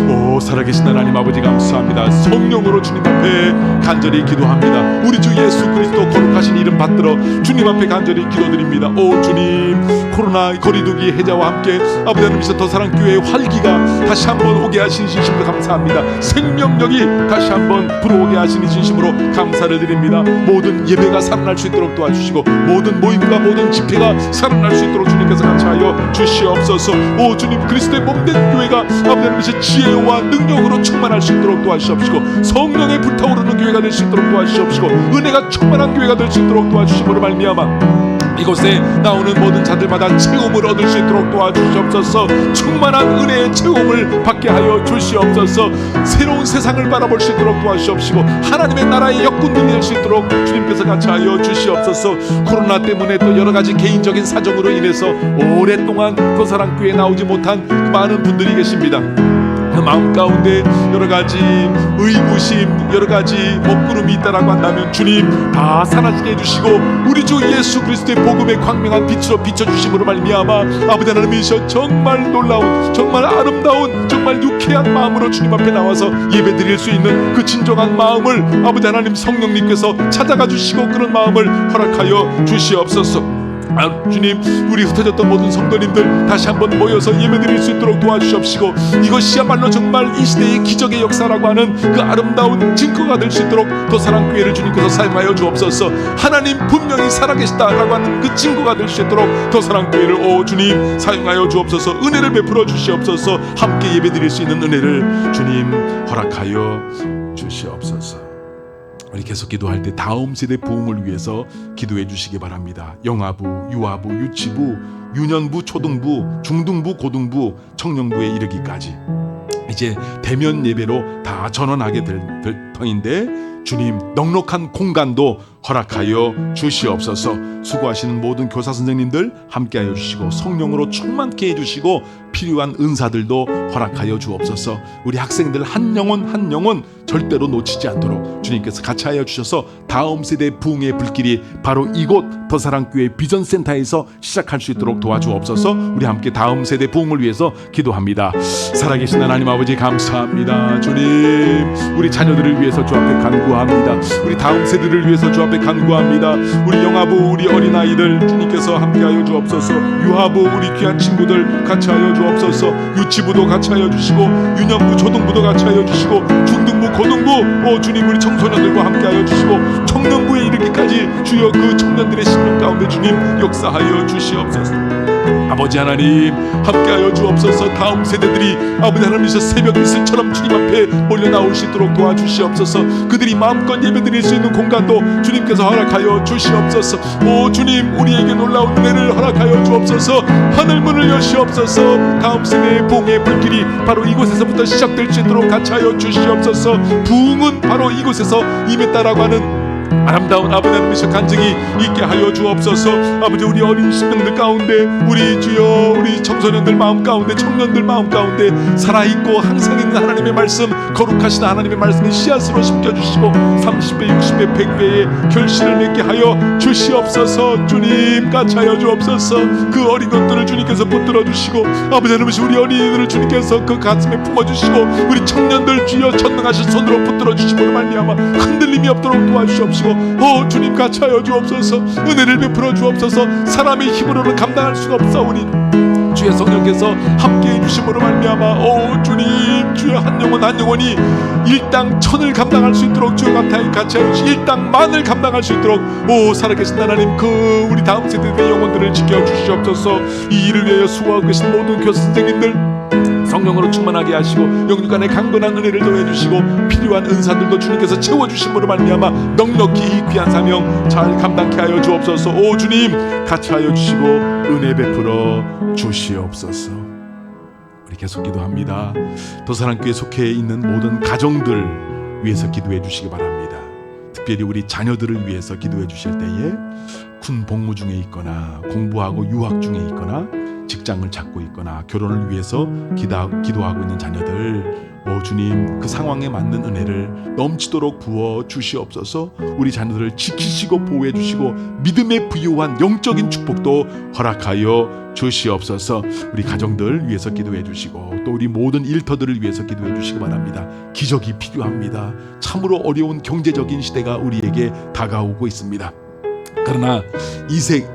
오 살아계신 하나님 아버지 감사합니다. 성령으로 주님 앞에 간절히 기도합니다. 우리 주 예수 그리스도 거룩하신 이름 받들어 주님 앞에 간절히 기도드립니다. 오 주님, 코로나 거리두기 해제와 함께 아버지 하나님께서 더사랑교회의 활기가 다시 한번 오게 하신 진심으로 감사합니다. 생명력이 다시 한번 불어오게 하시니 진심으로 감사를 드립니다. 모든 예배가 살아날 수 있도록 도와주시고, 모든 모임과 모든 집회가 살아날 수 있도록 주님께서 같이 하여 주시옵소서. 오 주님, 그리스도의 몸된 교회가 아버지 하나님께서 지혜와 능력으로 충만할 수 있도록 도와주시옵시고, 성령에 불타오르는 교회가 될 수 있도록 도와주시옵시고, 은혜가 충만한 교회가 될 수 있도록 도와주심으로 말미암아 이곳에 나오는 모든 자들마다 체험을 얻을 수 있도록 도와주시옵소서. 충만한 은혜의 체험을 받게 하여 주시옵소서. 새로운 세상을 바라볼 수 있도록 도와주시옵시고, 하나님의 나라의 역군들이 될 수 있도록 주님께서 같이 하여 주시옵소서. 코로나 때문에 또 여러 가지 개인적인 사정으로 인해서 오랫동안 더사랑교회에 나오지 못한 그 많은 분들이 계십니다. 그 마음 가운데 여러 가지 의구심, 여러 가지 먹구름이 있다라고 한다면 주님 다 사라지게 해주시고, 우리 주 예수 그리스도의 복음의 광명한 빛으로 비춰주심으로 말미암아 아버지 하나님이셔 정말 놀라운, 정말 아름다운, 정말 유쾌한 마음으로 주님 앞에 나와서 예배 드릴 수 있는 그 진정한 마음을 아버지 하나님 성령님께서 찾아가 주시고, 그런 마음을 허락하여 주시옵소서. 주님, 우리 흩어졌던 모든 성도님들 다시 한번 모여서 예배드릴 수 있도록 도와주시옵시고, 이것이야말로 정말 이 시대의 기적의 역사라고 하는 그 아름다운 증거가 될 수 있도록 더사랑교회를 주님께서 사용하여 주옵소서. 하나님 분명히 살아계시다라고 하는 그 증거가 될 수 있도록 더사랑교회를 오 주님 사용하여 주옵소서. 은혜를 베풀어 주시옵소서. 함께 예배드릴 수 있는 은혜를 주님 허락하여 주시옵소서. 우리 계속 기도할 때 다음 세대 부흥을 위해서 기도해 주시기 바랍니다. 영아부, 유아부, 유치부, 유년부, 초등부, 중등부, 고등부, 청년부에 이르기까지 이제 대면 예배로 다 전환하게 될 터인데, 주님 넉넉한 공간도 허락하여 주시옵소서. 수고하시는 모든 교사 선생님들 함께하여 주시고, 성령으로 충만케 해주시고, 필요한 은사들도 허락하여 주옵소서. 우리 학생들 한 영혼 절대로 놓치지 않도록 주님께서 같이 하여 주셔서 다음 세대 부흥의 불길이 바로 이곳 더사랑교회 비전센터에서 시작할 수 있도록 도와주옵소서. 우리 함께 다음 세대 부흥을 위해서 기도합니다. 살아계신 하나님 아버지 감사합니다. 주님, 우리 자녀들을 위해서 주 앞에 간구합니다. 우리 다음 세대를 위해서 주 앞에 간구합니다. 우리 영아부, 우리 어린아이들 주님께서 함께하여 주옵소서. 유아부, 우리 귀한 친구들 같이 하여 주옵소서. 유치부도 같이 하여 주시고, 유년부, 초등부도 같이 하여 주시고, 중등부, 고등부, 오 주님 우리 청소년들과 함께하여 주시고, 청년부에 이르기까지 주여 그 청년들의 심령 가운데 주님 역사하여 주시옵소서. 아버지 하나님 함께하여 주옵소서. 다음 세대들이 아버지 하나님께서 새벽 이슬처럼 주님 앞에 몰려 나올 수 있도록 도와주시옵소서. 그들이 마음껏 예배드릴 수 있는 공간도 주님께서 허락하여 주시옵소서. 오 주님, 우리에게 놀라운 은혜를 허락하여 주옵소서. 하늘문을 여시옵소서. 다음 세대의 부흥의 불길이 바로 이곳에서부터 시작될 수 있도록 같이 하여 주시옵소서. 부흥은 바로 이곳에서 임했다라고 하는 아름다운 아버지 하나님의 간증이 있게 하여 주옵소서. 아버지, 우리 어린 신령들 가운데, 우리 주여 우리 청소년들 마음 가운데, 청년들 마음 가운데 살아있고 항상 있는 하나님의 말씀, 거룩하신 하나님의 말씀이 씨앗으로 심겨주시고 30배 60배 100배의 결실을 맺게 하여 주시옵소서. 주님 같이 하여 주옵소서. 그 어린 것들을 주님께서 붙들어 주시고, 아버지 하나님 우리 어린이들을 주님께서 그 가슴에 품어주시고, 우리 청년들 주여 전능하신 손으로 붙들어 주시므로 말미암아 흔들림이 없도록 도와주시옵시고, 오 주님 같이 하여 주옵소서. 은혜를 베풀어 주옵소서. 사람의 힘으로는 감당할 수가 없사오니 주의 성령께서 함께해 주심으로 말미암아 오 주님, 주의 한 영혼이 일당 천을 감당할 수 있도록 주여 같이 하여 주시, 일당 만을 감당할 수 있도록 오 살아계신 하나님, 그 우리 다음 세대의 영혼들을 지켜주시옵소서. 이 일을 위하여 수고하고 계신 모든 교사 선생님들 성령으로 충만하게 하시고, 영육간의 강건한 은혜를 더해주시고, 필요한 은사들도 주님께서 채워주심으로 말미암아 넉넉히 이 귀한 사명 잘 감당케 하여 주옵소서. 오 주님 같이 하여 주시고 은혜 베풀어 주시옵소서. 우리 계속 기도합니다. 도사랑교회 속해 있는 모든 가정들 위해서 기도해 주시기 바랍니다. 특별히 우리 자녀들을 위해서 기도해 주실 때에 군 복무 중에 있거나 공부하고 유학 중에 있거나 직장을 찾고 있거나 결혼을 위해서 기도하고 있는 자녀들, 주님 그 상황에 맞는 은혜를 넘치도록 부어 주시옵소서. 우리 자녀들을 지키시고 보호해 주시고 믿음에 부유한 영적인 축복도 허락하여 주시옵소서. 우리 가정들 위해서 기도해 주시고 또 우리 모든 일터들을 위해서 기도해 주시기 바랍니다. 기적이 필요합니다. 참으로 어려운 경제적인 시대가 우리에게 다가오고 있습니다. 그러나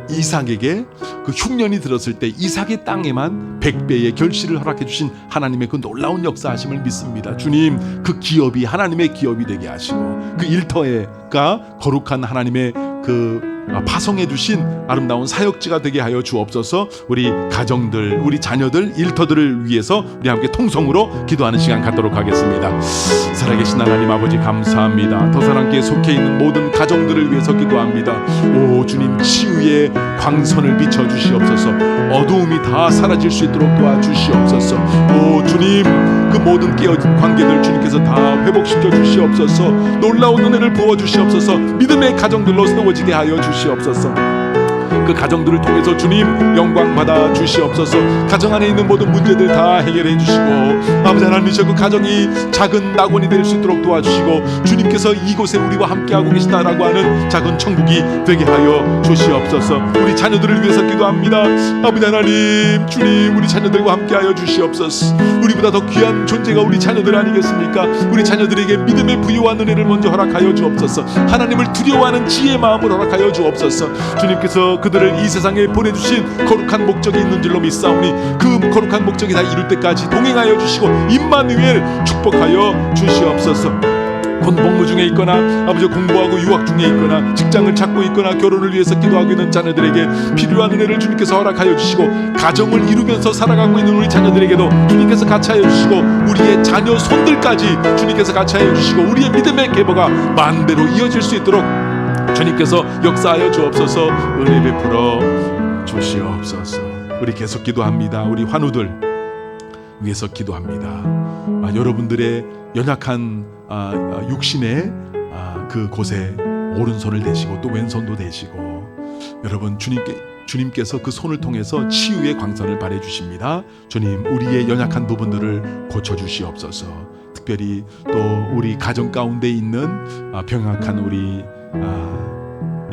이삭에게 그 흉년이 들었을 때 이삭의 땅에만 100배의 결실을 허락해 주신 하나님의 그 놀라운 역사하심을 믿습니다. 주님, 그 기업이 하나님의 기업이 되게 하시고 그 일터가 거룩한 하나님의 그 파송해 주신 아름다운 사역지가 되게 하여 주옵소서. 우리 가정들, 우리 자녀들, 일터들을 위해서 우리 함께 통성으로 기도하는 시간 갖도록 하겠습니다. 살아계신 하나님 아버지 감사합니다. 더사랑교회에 속해 있는 모든 가정들을 위해서 기도합니다. 오 주님, 치유의 광선을 비춰 주시옵소서. 어두움이 다 사라질 수 있도록 도와주시옵소서. 오 주님, 그 모든 깨어진 관계들 주님께서 다 회복시켜 주시옵소서. 놀라운 은혜를 부어 주시옵소서. 믿음의 가정들로 세워지게 하여 주시옵소서. 그 가정들을 통해서 주님 영광 받아 주시옵소서. 가정 안에 있는 모든 문제들 다 해결해 주시고 아버지 하나님이셔 그 가정이 작은 낙원이 될 수 있도록 도와주시고 주님께서 이곳에 우리와 함께하고 계시다라고 하는 작은 천국이 되게 하여 주시옵소서. 우리 자녀들을 위해서 기도합니다. 아버지 하나님, 주님 우리 자녀들과 함께하여 주시옵소서. 우리보다 더 귀한 존재가 우리 자녀들 아니겠습니까? 우리 자녀들에게 믿음의 부유한 은혜를 먼저 허락하여 주옵소서. 하나님을 두려워하는 지혜의 마음을 허락하여 주옵소서. 주님께서 그들을 이 세상에 보내주신 거룩한 목적이 있는 줄로 믿사오니 그 거룩한 목적이 다 이룰 때까지 동행하여 주시고 임마누엘 축복하여 주시옵소서. 군 복무 중에 있거나 아버지 공부하고 유학 중에 있거나 직장을 찾고 있거나 결혼을 위해서 기도하고 있는 자녀들에게 필요한 은혜를 주님께서 허락하여 주시고 가정을 이루면서 살아가고 있는 우리 자녀들에게도 주님께서 같이 하여 주시고 우리의 자녀 손들까지 주님께서 같이 하여 주시고 우리의 믿음의 계보가 만대로 이어질 수 있도록 주님께서 역사하여 주옵소서. 은혜 베풀어 주시옵소서. 우리 계속 기도합니다. 우리 환우들 위해서 기도합니다. 여러분들의 연약한 육신의 그 곳에 오른손을 대시고 또 왼손도 대시고 여러분 주님께서 그 손을 통해서 치유의 광선을 발해 주십니다. 주님, 우리의 연약한 부분들을 고쳐 주시옵소서. 특별히 또 우리 가정 가운데 있는 병약한 우리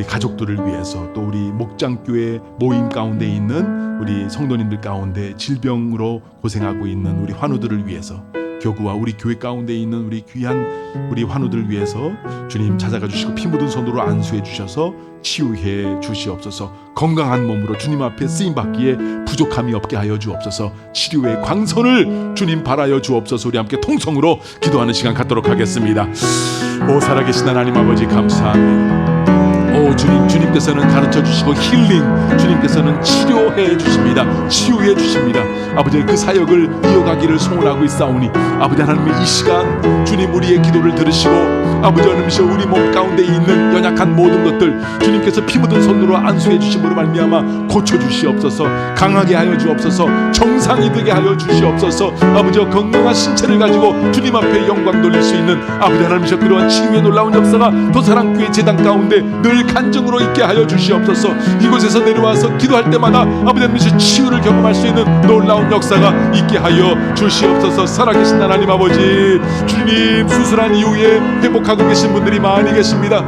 가족들을 위해서 또 우리 목장교회 모임 가운데 있는 우리 성도님들 가운데 질병으로 고생하고 있는 우리 환우들을 위해서 교구와 우리 교회 가운데 있는 우리 귀한 우리 환우들을 위해서 주님 찾아가 주시고 피 묻은 손으로 안수해 주셔서 치유해 주시옵소서. 건강한 몸으로 주님 앞에 쓰임받기에 부족함이 없게 하여 주옵소서. 치료의 광선을 주님 발하여 주옵소서. 우리 함께 통성으로 기도하는 시간 갖도록 하겠습니다. 오 살아계신 하나님 아버지 감사합니다. 오 주님께서는 가르쳐 주시고 힐링, 주님께서는 치료해 주십니다. 치유해 주십니다. 아버지 그 사역을 이어가기를 소원하고 있사오니 아버지 하나님의 이 시간 주님 우리의 기도를 들으시고 아버지 하나님이시여 우리 몸 가운데 있는 연약한 모든 것들 주님께서 피 묻은 손으로 안수해 주심으로 말미암아 고쳐 주시옵소서. 강하게 하여 주옵소서. 정상이 되게 하여 주시옵소서. 아버지 건강한 신체를 가지고 주님 앞에 영광 돌릴 수 있는 아버지 하나님이시여 그러한 치유의 놀라운 역사가 도사랑교회 재단 가운데 늘 간증으로 있게 하여 주시옵소서. 이곳에서 내려와서 기도할 때마다 아버지 하나님이시여 치유를 경험할 수 있는 놀라운 역사가 있게 하여 주시옵소서. 살아계신 하나님 아버지, 주님 수술한 이후에 회복하고 계신 분들이 많이 계십니다.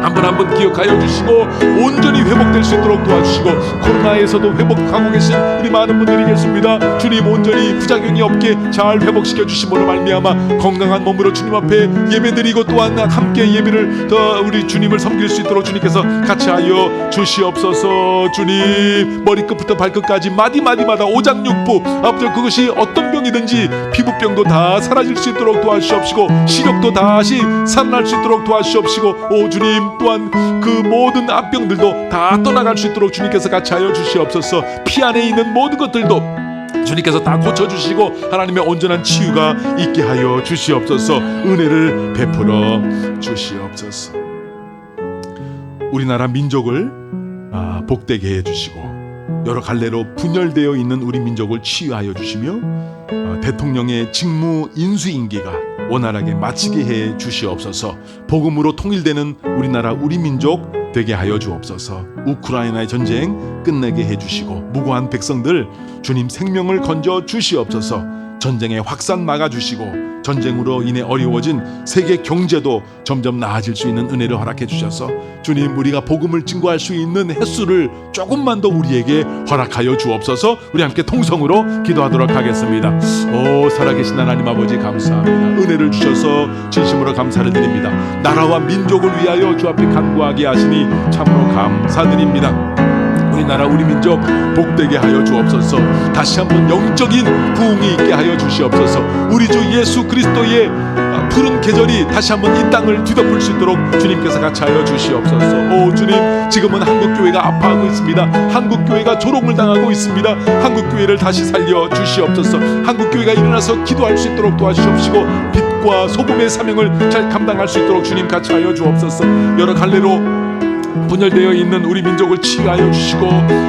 한 분 한 분 기억하여 주시고 온전히 회복될 수 있도록 도와주시고 코로나에서도 회복하고 계신 우리 많은 분들이 계십니다. 주님 온전히 부작용이 없게 잘 회복시켜 주심으로 말미암아 건강한 몸으로 주님 앞에 예배드리고 또한 함께 예배를 더 우리 주님을 섬길 수 있도록 주님께서 같이 하여 주시옵소서. 주님 머리끝부터 발끝까지 마디마디마다 오장육부 아버지 그것이 어떤 병이든지 피부병도 다 사라질 수 있도록 도와주시옵시고 시력도 다시 살아날 수 있도록 도와주시옵시고 오 주님 또한 그 모든 암병들도 다 떠나갈 수 있도록 주님께서 같이 하여 주시옵소서. 피 안에 있는 모든 것들도 주님께서 다 고쳐주시고 하나님의 온전한 치유가 있게 하여 주시옵소서. 은혜를 베풀어 주시옵소서. 우리나라 민족을 복되게 해주시고 여러 갈래로 분열되어 있는 우리 민족을 치유하여 주시며 대통령의 직무 인수인계가 원활하게 마치게 해 주시옵소서. 복음으로 통일되는 우리나라 우리 민족 되게 하여 주옵소서. 우크라이나의 전쟁 끝내게 해 주시고 무고한 백성들 주님 생명을 건져 주시옵소서. 전쟁의 확산 막아 주시고 전쟁으로 인해 어려워진 세계 경제도 점점 나아질 수 있는 은혜를 허락해 주셔서 주님 우리가 복음을 증거할 수 있는 횟수를 조금만 더 우리에게 허락하여 주옵소서. 우리 함께 통성으로 기도하도록 하겠습니다. 오 살아계신 하나님 아버지 감사합니다. 은혜를 주셔서 진심으로 감사를 드립니다. 나라와 민족을 위하여 주 앞에 간구하게 하시니 참으로 감사드립니다. 우리나라 우리 민족 복되게 하여 주옵소서. 다시 한번 영적인 부흥이 있게 하여 주시옵소서. 우리 주 예수 그리스도의 푸른 계절이 다시 한번 이 땅을 뒤덮을 수 있도록 주님께서 같이 하여 주시옵소서. 오 주님 지금은 한국교회가 아파하고 있습니다. 한국교회가 조롱을 당하고 있습니다. 한국교회를 다시 살려 주시옵소서. 한국교회가 일어나서 기도할 수 있도록 도와주시옵시고 빛과 소금의 사명을 잘 감당할 수 있도록 주님 같이 하여 주옵소서. 여러 갈래로 분열되어 있는 우리 민족을 치유하여 주시고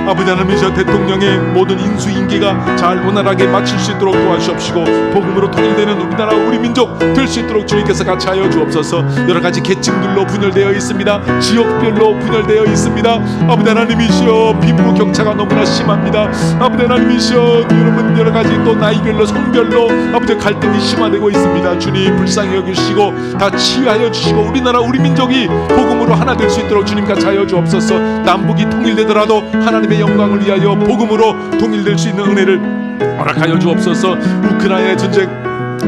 아버지 하나님 저 대통령의 모든 인수인계가 잘 원활하게 마칠 수 있도록 도와주옵시고 복음으로 통일되는 우리나라 우리 민족 될 수 있도록 주님께서 같이 하여 주옵소서. 여러 가지 계층들로 분열되어 있습니다. 지역별로 분열되어 있습니다. 아버지 하나님이시여 빈부 격차가 너무나 심합니다. 아버지 하나님이시여 여러분 여러 가지 또 나이별로 성별로 아버지 갈등이 심화되고 있습니다. 주님 불쌍히 여기시고 다 치유하여 주시고 우리나라 우리 민족이 복음으로 하나 될 수 있도록 주님 같이 하여 주옵소서. 남북이 통일되더라도 하나님의 영광을 위하여 복음으로 통일될 수 있는 은혜를 허락하여 주옵소서. 우크라이나의 전쟁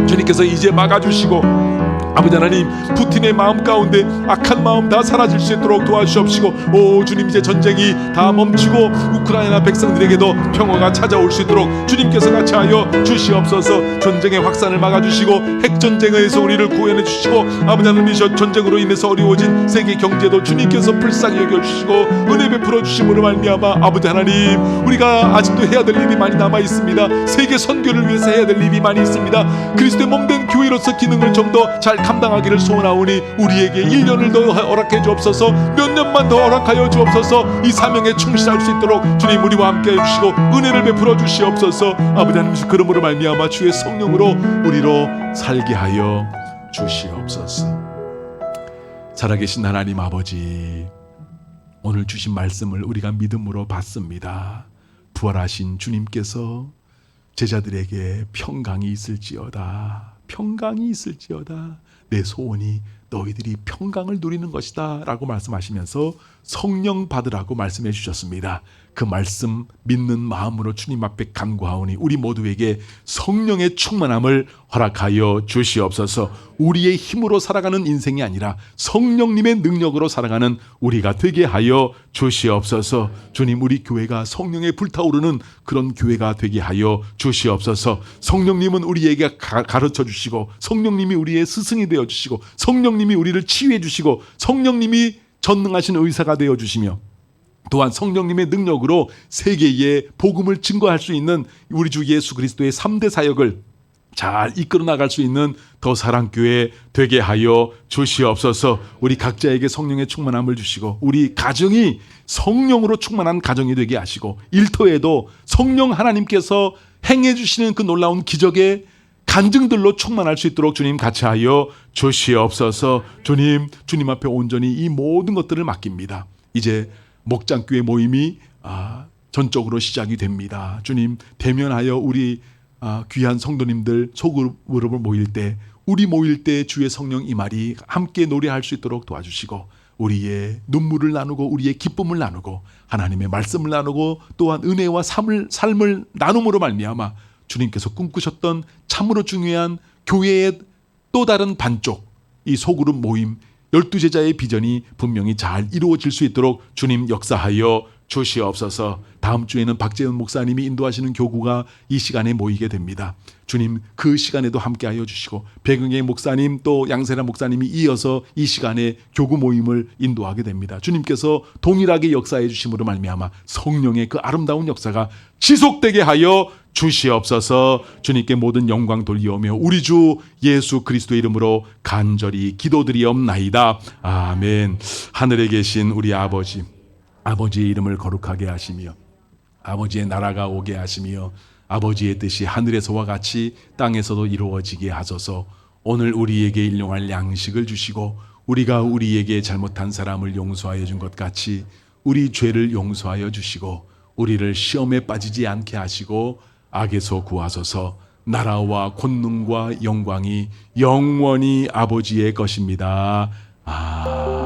주님께서 이제 막아주시고 아버지 하나님 푸틴의 마음 가운데 악한 마음 다 사라질 수 있도록 도와주시옵시고 오 주님 이제 전쟁이 다 멈추고 우크라이나 백성들에게도 평화가 찾아올 수 있도록 주님께서 같이 하여 주시옵소서. 전쟁의 확산을 막아주시고 핵전쟁에서 우리를 구해내 주시고 아버지 하나님 저 전쟁으로 인해서 어려워진 세계 경제도 주님께서 불쌍히 여겨주시고 은혜 베풀어 주심으로 말미암아 아버지 하나님 우리가 아직도 해야 될 일이 많이 남아 있습니다. 세계 선교를 위해서 해야 될 일이 많이 있습니다. 그리스도의 몸된 교회로서 기능을 좀 더 잘 감당하기를 소원하오니 우리에게 1년을 더 허락해 주옵소서. 몇 년만 더 허락하여 주옵소서. 이 사명에 충실할 수 있도록 주님 우리와 함께 해주시고 은혜를 베풀어 주시옵소서. 아버지 하나님 그러므로 말미암아 주의 성령으로 우리로 살게 하여 주시옵소서. 살아계신 하나님 아버지 오늘 주신 말씀을 우리가 믿음으로 받습니다. 부활하신 주님께서 제자들에게 평강이 있을지어다 평강이 있을지어다 내 소원이 너희들이 평강을 누리는 것이다 라고 말씀하시면서 성령 받으라고 말씀해 주셨습니다. 그 말씀 믿는 마음으로 주님 앞에 간구하오니 우리 모두에게 성령의 충만함을 허락하여 주시옵소서. 우리의 힘으로 살아가는 인생이 아니라 성령님의 능력으로 살아가는 우리가 되게 하여 주시옵소서. 주님 우리 교회가 성령에 불타오르는 그런 교회가 되게 하여 주시옵소서. 성령님은 우리에게 가르쳐 주시고 성령님이 우리의 스승이 되어 주시고 성령님이 우리를 치유해 주시고 성령님이 전능하신 의사가 되어 주시며 또한 성령님의 능력으로 세계에 복음을 증거할 수 있는 우리 주 예수 그리스도의 3대 사역을 잘 이끌어 나갈 수 있는 더 사랑교회 되게 하여 주시옵소서. 우리 각자에게 성령의 충만함을 주시고 우리 가정이 성령으로 충만한 가정이 되게 하시고 일터에도 성령 하나님께서 행해 주시는 그 놀라운 기적의 간증들로 충만할 수 있도록 주님 같이 하여 주시옵소서. 주님 앞에 온전히 이 모든 것들을 맡깁니다. 이제 목장교회 모임이 전적으로 시작이 됩니다. 주님 대면하여 우리 귀한 성도님들 소그룹으로 모일 때 주의 성령 이 말이 함께 노래할 수 있도록 도와주시고 우리의 눈물을 나누고 우리의 기쁨을 나누고 하나님의 말씀을 나누고 또한 은혜와 삶을 나눔으로 말미암아 주님께서 꿈꾸셨던 참으로 중요한 교회의 또 다른 반쪽 이 소그룹 모임 12제자의 비전이 분명히 잘 이루어질 수 있도록 주님 역사하여 주시옵소서. 다음 주에는 박재현 목사님이 인도하시는 교구가 이 시간에 모이게 됩니다. 주님 그 시간에도 함께하여 주시고 백응의 목사님 또 양세라 목사님이 이어서 이 시간에 교구 모임을 인도하게 됩니다. 주님께서 동일하게 역사해 주심으로 말미암아 성령의 그 아름다운 역사가 지속되게 하여 주시옵소서. 주님께 모든 영광 돌리오며 우리 주 예수 그리스도의 이름으로 간절히 기도드리옵나이다. 아멘. 하늘에 계신 우리 아버지의 이름을 거룩하게 하시며 아버지의 나라가 오게 하시며 아버지의 뜻이 하늘에서와 같이 땅에서도 이루어지게 하소서. 오늘 우리에게 일용할 양식을 주시고 우리가 우리에게 잘못한 사람을 용서하여 준 것 같이 우리 죄를 용서하여 주시고 우리를 시험에 빠지지 않게 하시고 악에서 구하소서. 나라와 권능과 영광이 영원히 아버지의 것입니다. 아멘.